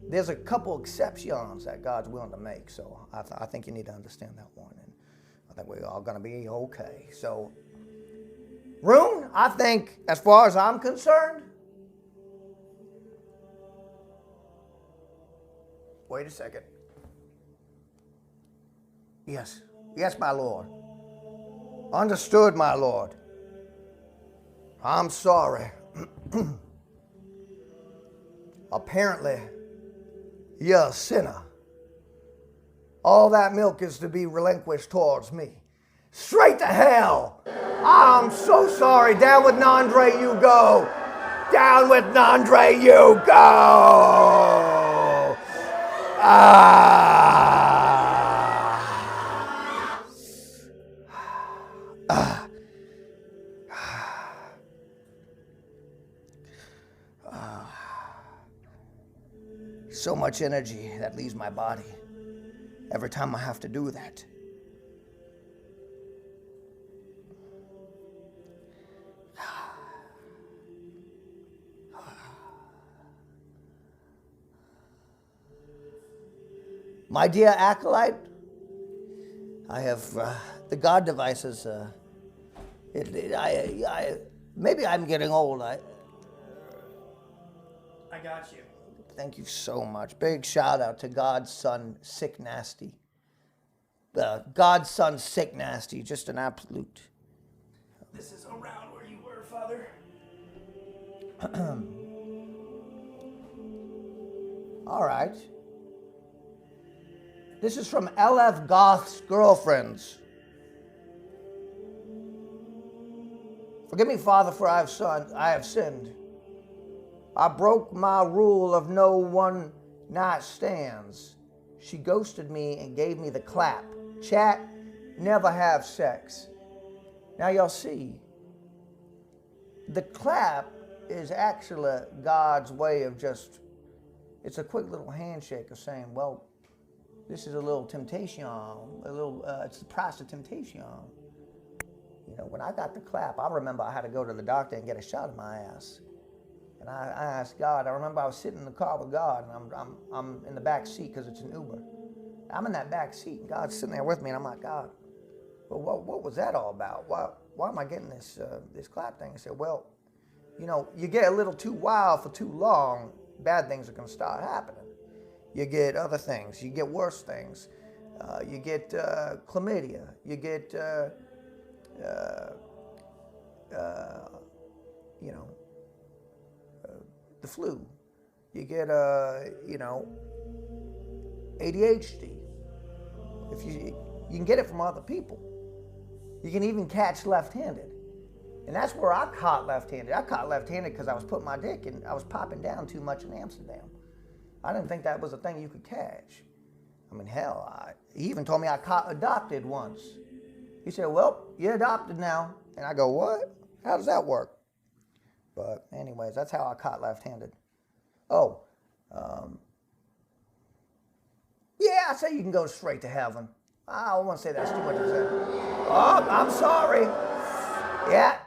There's a couple exceptions that God's willing to make, so I think you need to understand that one, and I think we're all going to be okay. So, Rune, I think, as far as I'm concerned, wait a second. Yes, my Lord. Understood, my Lord. I'm sorry. Apparently, you're a sinner. All that milk is to be relinquished towards me. Straight to hell. I'm so sorry. Down with Nandre you go. Down with Nandre you go. So much energy that leaves my body every time I have to do that. My dear acolyte, I have the God devices. Maybe I'm getting old. I got you. Thank you so much. Big shout out to God's son, Sick Nasty. God's son, Sick Nasty, just an absolute. This is around where you were, Father. All right. This is from LF Goth's Girlfriends. Forgive me, Father, for I have sinned. I broke my rule of no one-night stands. She ghosted me and gave me the clap. Chat, never have sex. Now y'all see, the clap is actually God's way of just, it's a quick little handshake of saying, well, this is a little temptation, it's the price of temptation. You know, when I got the clap, I remember I had to go to the doctor and get a shot in my ass. And I asked God, I remember I was sitting in the car with God, and I'm in the back seat because it's an Uber. I'm in that back seat, and God's sitting there with me, and I'm like, God, well, what was that all about? Why am I getting this clap thing? He said, well, you know, you get a little too wild for too long, bad things are going to start happening. You get other things. You get worse things. You get chlamydia. You get, you know, the flu. You get, you know, ADHD. If you can get it from other people. You can even catch left-handed. And that's where I caught left-handed. I caught left-handed because I was putting my dick in, I was popping down too much in Amsterdam. I didn't think that was a thing you could catch. I mean, hell, he even told me I caught adopted once. He said, well, you're adopted now. And I go, what? How does that work? But anyways, that's how I caught left-handed. Oh, yeah, I say you can go straight to heaven. I don't want to say that's too much to say. Oh, I'm sorry. Yeah.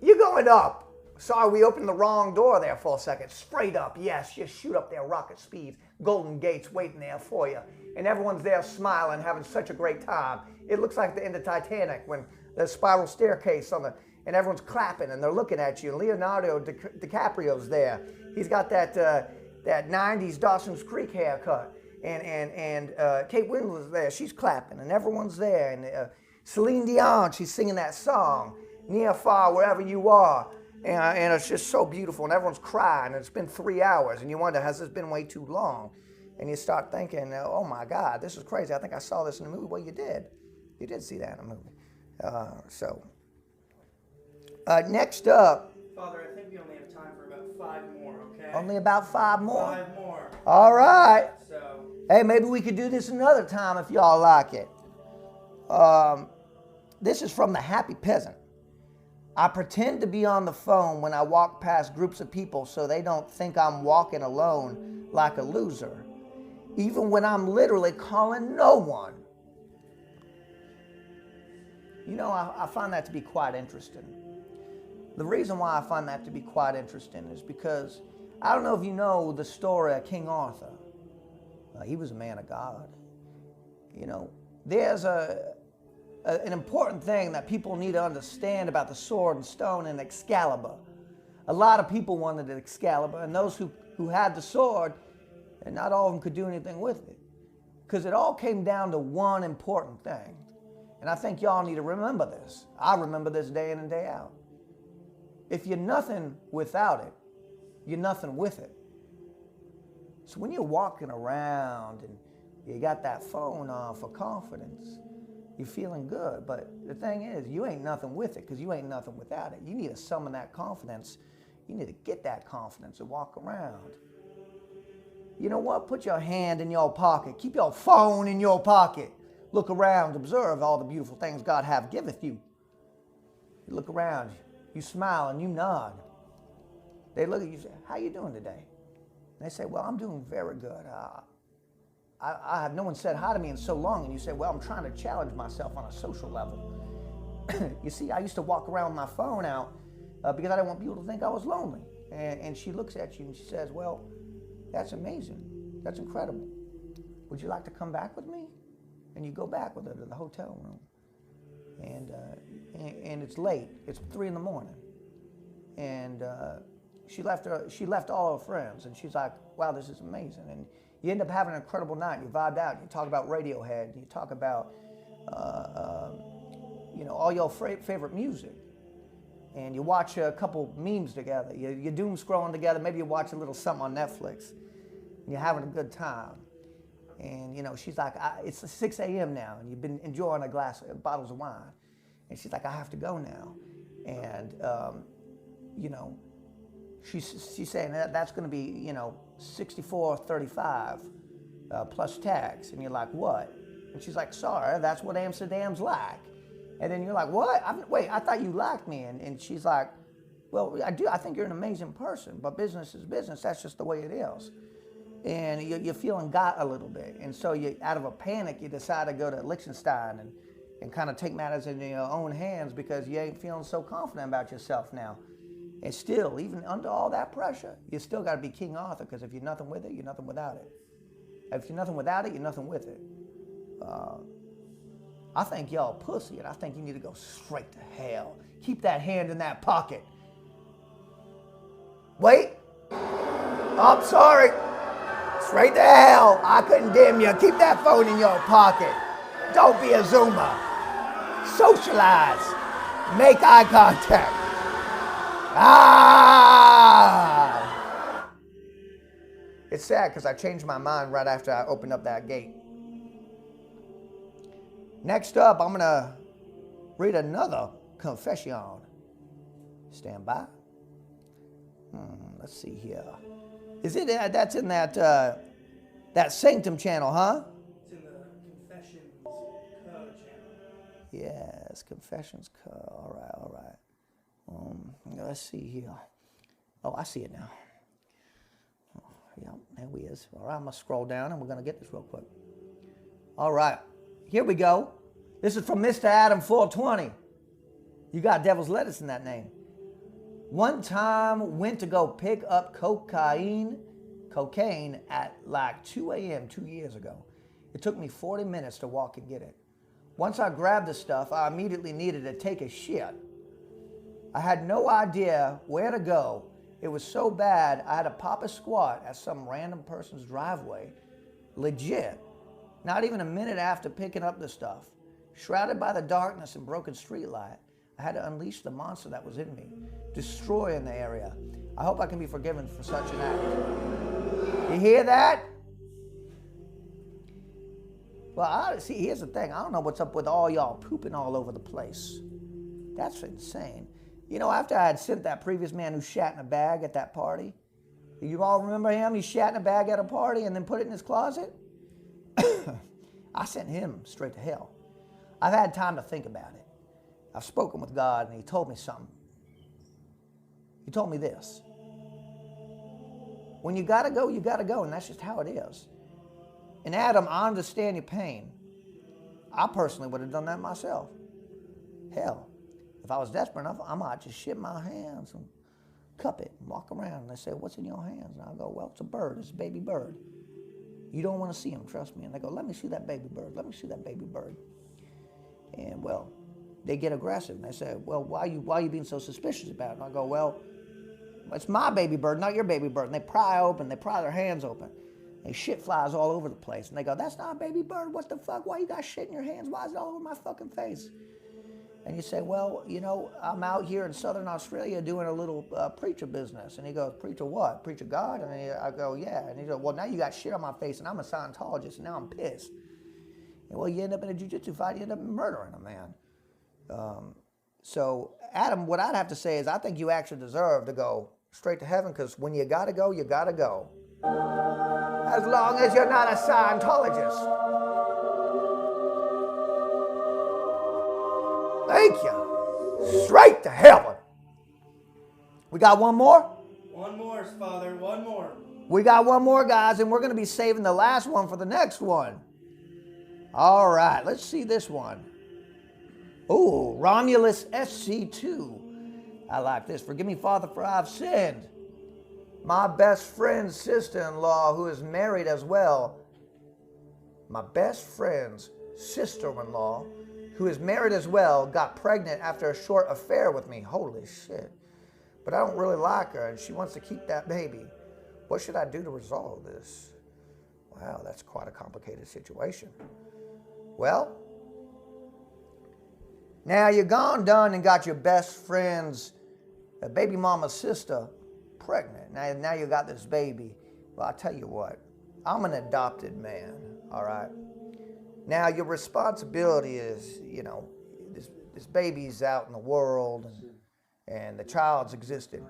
You're going up. Sorry, we opened the wrong door there for a second. Straight up, yes, just shoot up there, rocket speeds, golden gates waiting there for you. And everyone's there smiling, having such a great time. It looks like the end of Titanic when the spiral staircase and everyone's clapping and they're looking at you. Leonardo DiCaprio's there. He's got that 90s Dawson's Creek haircut. And Kate Winslet's there. She's clapping and everyone's there. And Celine Dion, she's singing that song, Near, Far, Wherever You Are. And it's just so beautiful, and everyone's crying, and it's been 3 hours, and you wonder, has this been way too long? And you start thinking, oh my God, this is crazy. I think I saw this in a movie. Well, you did. You did see that in a movie. Next up. Father, I think we only have time for about 5 more, okay? Only about 5 more? 5 more. All right. So. Hey, maybe we could do this another time if y'all like it. This is from the Happy Peasant. I pretend to be on the phone when I walk past groups of people so they don't think I'm walking alone like a loser, even when I'm literally calling no one. You know, I find that to be quite interesting. The reason why I find that to be quite interesting is because I don't know if you know the story of King Arthur. He was a man of God. You know, there's an important thing that people need to understand about the sword and stone and Excalibur. A lot of people wanted Excalibur, and those who had the sword, and not all of them could do anything with it. Because it all came down to one important thing. And I think y'all need to remember this. I remember this day in and day out. If you're nothing without it, you're nothing with it. So when you're walking around and you got that phone on for confidence, you're feeling good, but the thing is, you ain't nothing with it because you ain't nothing without it. You need to summon that confidence. You need to get that confidence and walk around. You know what? Put your hand in your pocket. Keep your phone in your pocket. Look around. Observe all the beautiful things God have giveth you. You look around. You smile and you nod. They look at you and say, how you doing today? And they say, well, I'm doing very good. I have no one said hi to me in so long. And you say, well, I'm trying to challenge myself on a social level. You see, I used to walk around with my phone out because I didn't want people to think I was lonely. And she looks at you and she says, well, that's amazing. That's incredible. Would you like to come back with me? And you go back with her to the hotel room. And it's late. It's 3 in the morning. And she left all her friends. And she's like, wow, this is amazing. And you end up having an incredible night. You vibed out. You talk about Radiohead. You talk about, you know, all your favorite music. And you watch a couple memes together. You doom scrolling together. Maybe you watch a little something on Netflix. And you're having a good time. And, you know, she's like, it's 6 a.m. now. And you've been enjoying bottles of wine. And she's like, I have to go now. And, you know, she's saying that's going to be, you know, 64:35 plus tax. And you're like, what? And she's like, sorry, that's what Amsterdam's like. And then you're like, what? Wait, I thought you liked me. And she's like, well, I do. I think you're an amazing person, but business is business. That's just the way it is. And you're feeling got a little bit. And so you, out of a panic, you decide to go to Liechtenstein and kind of take matters into your own hands because you ain't feeling so confident about yourself now. And still, even under all that pressure, you still got to be King Arthur, because if you're nothing with it, you're nothing without it. If you're nothing without it, you're nothing with it. I think y'all pussy, and I think you need to go straight to hell. Keep that hand in that pocket. Wait. Oh, I'm sorry. Straight to hell. I condemn you. Keep that phone in your pocket. Don't be a zoomer. Socialize. Make eye contact. Ah! It's sad because I changed my mind right after I opened up that gate. Next up, I'm going to read another confession. Stand by. Let's see here. Is it that's in that Sanctum channel, huh? It's in the Confessions Code channel. Yes, Confessions Code. All right. Let's see here. Oh, I see it now. Oh, yeah, there he is. All right, I'm going to scroll down and we're going to get this real quick. All right, here we go. This is from Mr. Adam 420. You got devil's lettuce in that name. One time went to go pick up cocaine at like 2 a.m. 2 years ago. It took me 40 minutes to walk and get it. Once I grabbed the stuff, I immediately needed to take a shit. I had no idea where to go. It was so bad, I had to pop a squat at some random person's driveway. Legit. Not even a minute after picking up the stuff. Shrouded by the darkness and broken streetlight, I had to unleash the monster that was in me, destroying the area. I hope I can be forgiven for such an act. You hear that? Well, see, here's the thing. I don't know what's up with all y'all pooping all over the place. That's insane. You know, after I had sent that previous man who shat in a bag at that party, you all remember him? He shat in a bag at a party and then put it in his closet? I sent him straight to hell. I've had time to think about it. I've spoken with God and he told me something. He told me this. When you gotta go, and that's just how it is. And Adam, I understand your pain. I personally would have done that myself. Hell, if I was desperate enough, I might just shit my hands and cup it and walk around. And they say, what's in your hands? And I go, well, it's a bird. It's a baby bird. You don't want to see him, trust me. And they go, let me see that baby bird. Let me see that baby bird. And, well, they get aggressive. And they say, well, why are you being so suspicious about it? And I go, well, it's my baby bird, not your baby bird. And they pry their hands open. And shit flies all over the place. And they go, that's not a baby bird. What the fuck? Why you got shit in your hands? Why is it all over my fucking face? And you say, well, you know, I'm out here in southern Australia doing a little preacher business. And he goes, preacher what? Preacher God? And I go, yeah. And he goes, well, now you got shit on my face and I'm a Scientologist and now I'm pissed. And well, you end up in a jiu-jitsu fight, you end up murdering a man. So, Adam, what I'd have to say is I think you actually deserve to go straight to heaven, because when you gotta go, you gotta go. As long as you're not a Scientologist. Thank you. Straight to heaven. We got one more? One more, Father, one more. We got one more, guys, and we're going to be saving the last one for the next one. All right, let's see this one. Ooh, Romulus SC2. I like this. Forgive me, Father, for I've sinned. My best friend's sister-in-law, who is married as well. My best friend's sister-in-law, who is married as well, got pregnant after a short affair with me. Holy shit. But I don't really like her, and she wants to keep that baby. What should I do to resolve this? Wow, that's quite a complicated situation. Well, now you're gone done and got your best friend's baby mama's sister pregnant. Now you got this baby. Well, I'll tell you what. I'm an adopted man, all right? Now, your responsibility is, you know, this baby's out in the world, and the child's existed.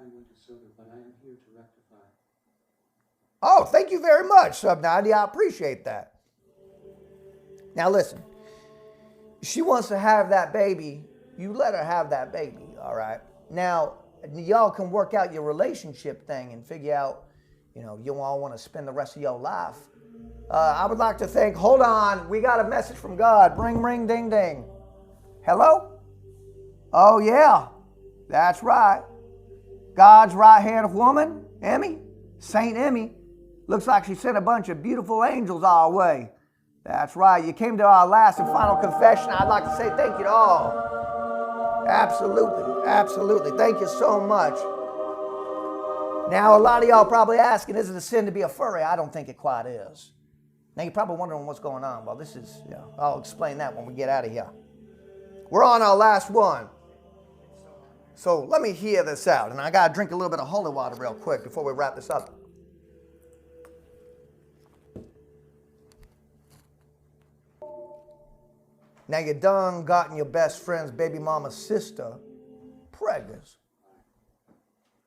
Oh, thank you very much, Sub 90. I appreciate that. Now listen, she wants to have that baby. You let her have that baby, all right? Now, y'all can work out your relationship thing and figure out, you all want to spend the rest of your life. I would like to thank, hold on, we got a message from God. Ring, ring, ding, ding. Hello? Oh, yeah, that's right. God's right-hand woman, Emmy, Saint Emmy, looks like she sent a bunch of beautiful angels our way. That's right. You came to our last and final confession. I'd like to say thank you to all. Absolutely. Absolutely. Thank you so much. Now, a lot of y'all probably asking, is it a sin to be a furry? I don't think it quite is. Now, you're probably wondering what's going on. Well, this is, I'll explain that when we get out of here. We're on our last one. So let me hear this out. And I got to drink a little bit of holy water real quick before we wrap this up. Now you done gotten your best friend's baby mama's sister pregnant.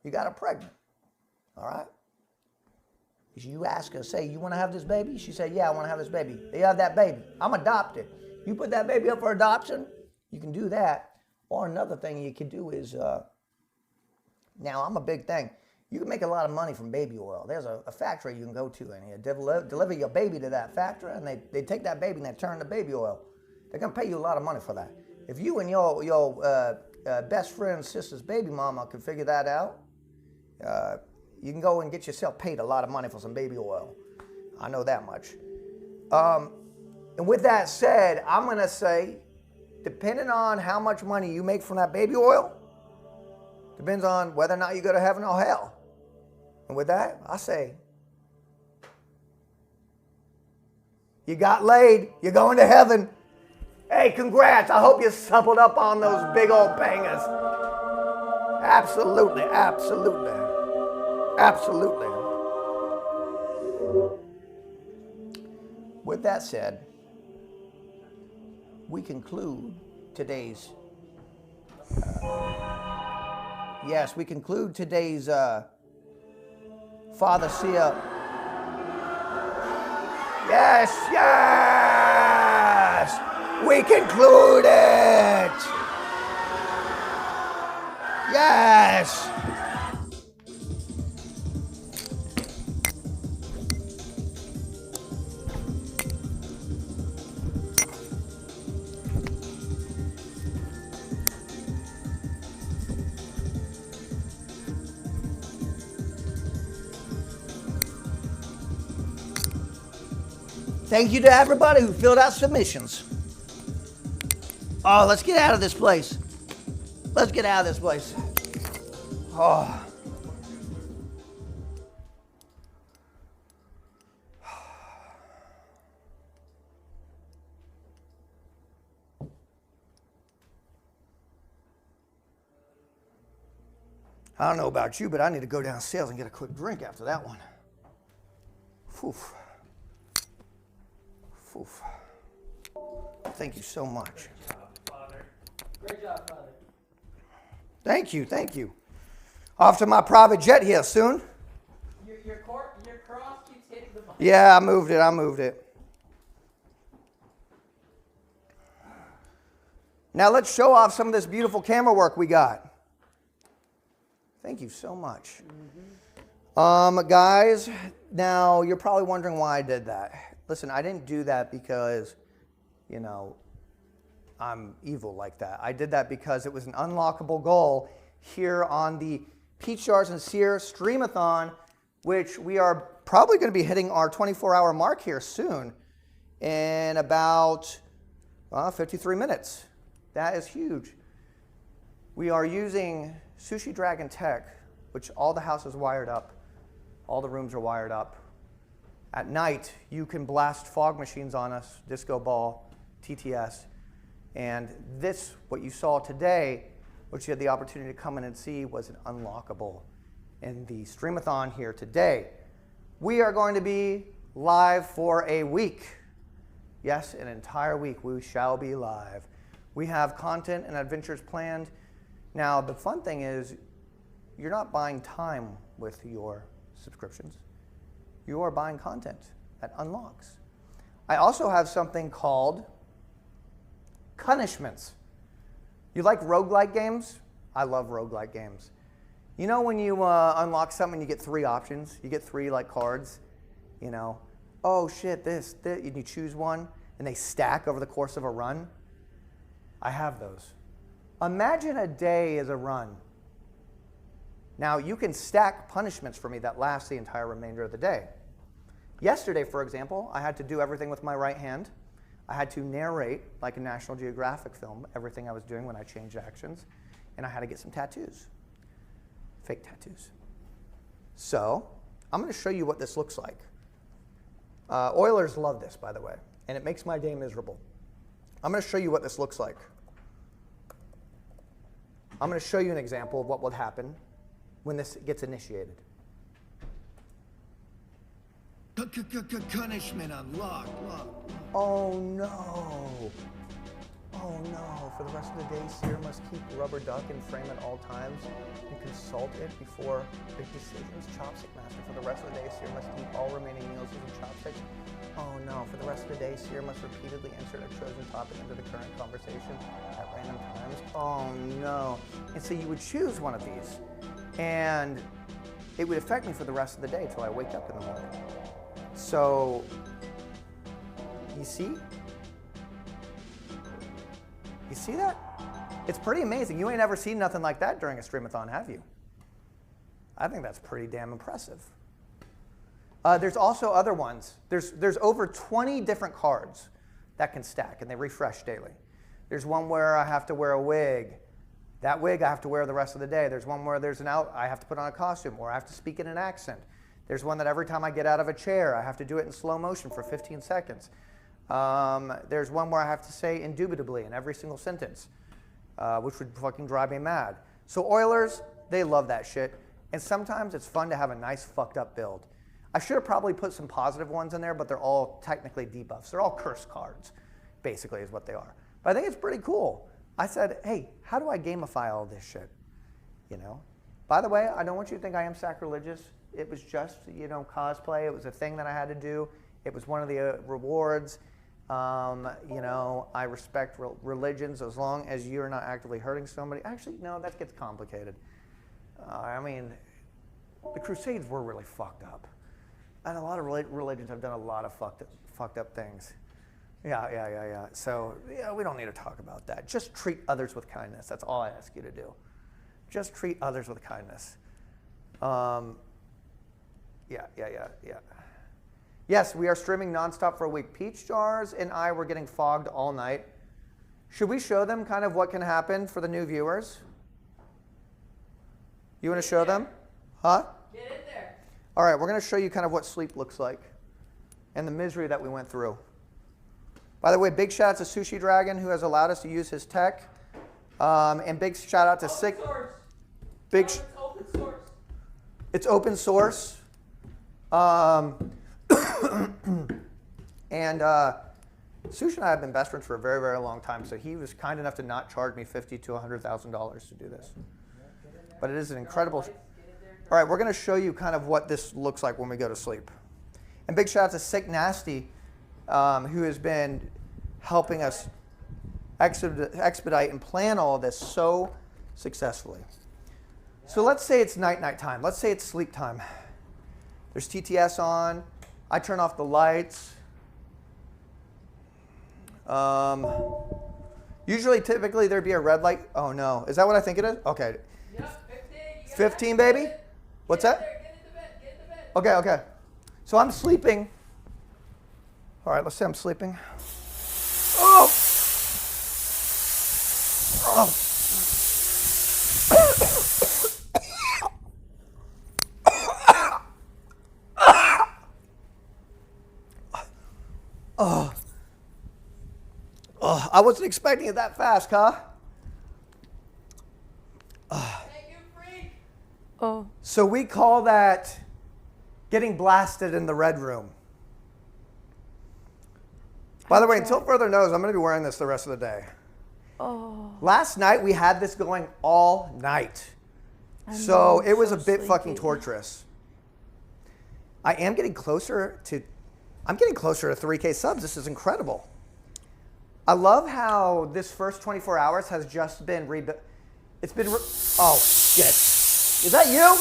You got her pregnant, all right? You ask her, say, you want to have this baby? She said, yeah, I want to have this baby. You have that baby. I'm adopted. You put that baby up for adoption, you can do that. Or another thing you can do is, now I'm a big thing. You can make a lot of money from baby oil. There's a factory you can go to and you deliver your baby to that factory and they take that baby and they turn the baby oil. They're going to pay you a lot of money for that. If you and your best friend's sister's baby mama can figure that out, you can go and get yourself paid a lot of money for some baby oil. I know that much. And with that said, I'm going to say, depending on how much money you make from that baby oil, depends on whether or not you go to heaven or hell. And with that, I say, you got laid, you're going to heaven. Hey, congrats. I hope you suppled up on those big old bangers. Absolutely, absolutely, absolutely. With that said, we conclude today's, we conclude today's Father Cyr. Yes, yes! We conclude it! Yes! Thank you to everybody who filled out submissions. Oh, let's get out of this place. Let's get out of this place. Oh. I don't know about you, but I need to go downstairs and get a quick drink after that one. Oof. Oof. Thank you so much. Great job, Father. Great job, Father. Thank you, thank you. Off to my private jet here soon. Your cross keeps hitting the button. Yeah, I moved it. Now let's show off some of this beautiful camera work we got. Thank you so much. Guys, now you're probably wondering why I did that. Listen, I didn't do that because, I'm evil like that. I did that because it was an unlockable goal here on the PeachJars and Cyr Stream-A-Thon, which we are probably going to be hitting our 24-hour mark here soon in about 53 minutes. That is huge. We are using Sushi Dragon Tech, which all the house is wired up. All the rooms are wired up. At night, you can blast fog machines on us, disco ball, TTS. And this, what you saw today, which you had the opportunity to come in and see, was an unlockable in the Stream-A-Thon here today. We are going to be live for a week. Yes, an entire week we shall be live. We have content and adventures planned. Now, the fun thing is, you're not buying time with your subscriptions. you are buying content that unlocks. I also have something called punishments. You like roguelike games? I love roguelike games. You know when you unlock something, you get 3 options. You get 3 like cards, you know. Oh shit, this, and you choose one, and they stack over the course of a run. I have those. Imagine a day as a run. Now you can stack punishments for me that last the entire remainder of the day. Yesterday, for example, I had to do everything with my right hand. I had to narrate, like a National Geographic film, everything I was doing when I changed actions. And I had to get some tattoos. Fake tattoos. So, I'm going to show you what this looks like. Oilers love this, by the way. And it makes my day miserable. I'm going to show you what this looks like. I'm going to show you an example of what would happen when this gets initiated. Punishment unlocked. Oh no. Oh no. For the rest of the day, Cyr must keep rubber duck in frame at all times and consult it before big decisions. Chopstick master. For the rest of the day, Cyr must eat all remaining meals using chopsticks. Oh no. For the rest of the day, Cyr must repeatedly insert a chosen topic into the current conversation at random times. Oh no. And so you would choose one of these, and it would affect me for the rest of the day till I wake up in the morning. So, you see? You see that? It's pretty amazing. You ain't ever seen nothing like that during a stream-a-thon, have you? I think that's pretty damn impressive. There's also other ones. There's over 20 different cards that can stack, and they refresh daily. There's one where I have to wear a wig. That wig I have to wear the rest of the day. There's one where I have to put on a costume, or I have to speak in an accent. There's one that every time I get out of a chair, I have to do it in slow motion for 15 seconds. There's one where I have to say indubitably in every single sentence, which would fucking drive me mad. So Oilers, they love that shit. And sometimes it's fun to have a nice fucked up build. I should have probably put some positive ones in there, but they're all technically debuffs. They're all curse cards, basically is what they are. But I think it's pretty cool. I said, hey, how do I gamify all this shit? You know? By the way, I don't want you to think I am sacrilegious. It was just, you know, cosplay. It was a thing that I had to do. It was one of the rewards. You know, I respect religions as long as you're not actively hurting somebody. Actually, no, that gets complicated. I mean, the Crusades were really fucked up. And a lot of religions have done a lot of fucked up things. Yeah. So, yeah, we don't need to talk about that. Just treat others with kindness. That's all I ask you to do. Just treat others with kindness. Yeah. Yes, we are streaming nonstop for a week. PeachJars and I were getting fogged all night. Should we show them kind of what can happen for the new viewers? You want to show them? Huh? Get in there. All right, we're going to show you kind of what sleep looks like and the misery that we went through. By the way, big shout out to Sushi Dragon, who has allowed us to use his tech. And big shout out to Sick. It's open source. It's open source. And Sushi and I have been best friends for a very, very long time, so he was kind enough to not charge me $50,000 to $100,000 to do this. But it is an incredible. All right, we're going to show you kind of what this looks like when we go to sleep. And big shout out to Sick Nasty, who has been helping us expedite and plan all of this so successfully. So let's say it's night time. Let's say it's sleep time. There's TTS on. I turn off the lights. Typically, there'd be a red light. Oh, no. Is that what I think it is? Okay. Yep, 15. 15, baby? What's that? Get in the bed. Okay. So I'm sleeping. All right, let's say I'm sleeping. Oh! I wasn't expecting it that fast, huh? Thank you, freak. Oh. So we call that getting blasted in the red room. By the way, until further notice, I'm going to be wearing this the rest of the day. Oh. Last night, we had this going all night. So it was a bit fucking torturous. I am getting closer to, I'm getting closer to 3K subs. This is incredible. I love how this first 24 hours has just been rebuilt. It's been, oh, shit. Is that you?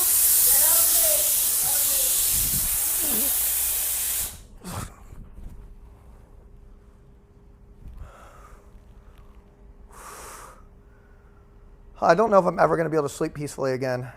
I don't know if I'm ever going to be able to sleep peacefully again.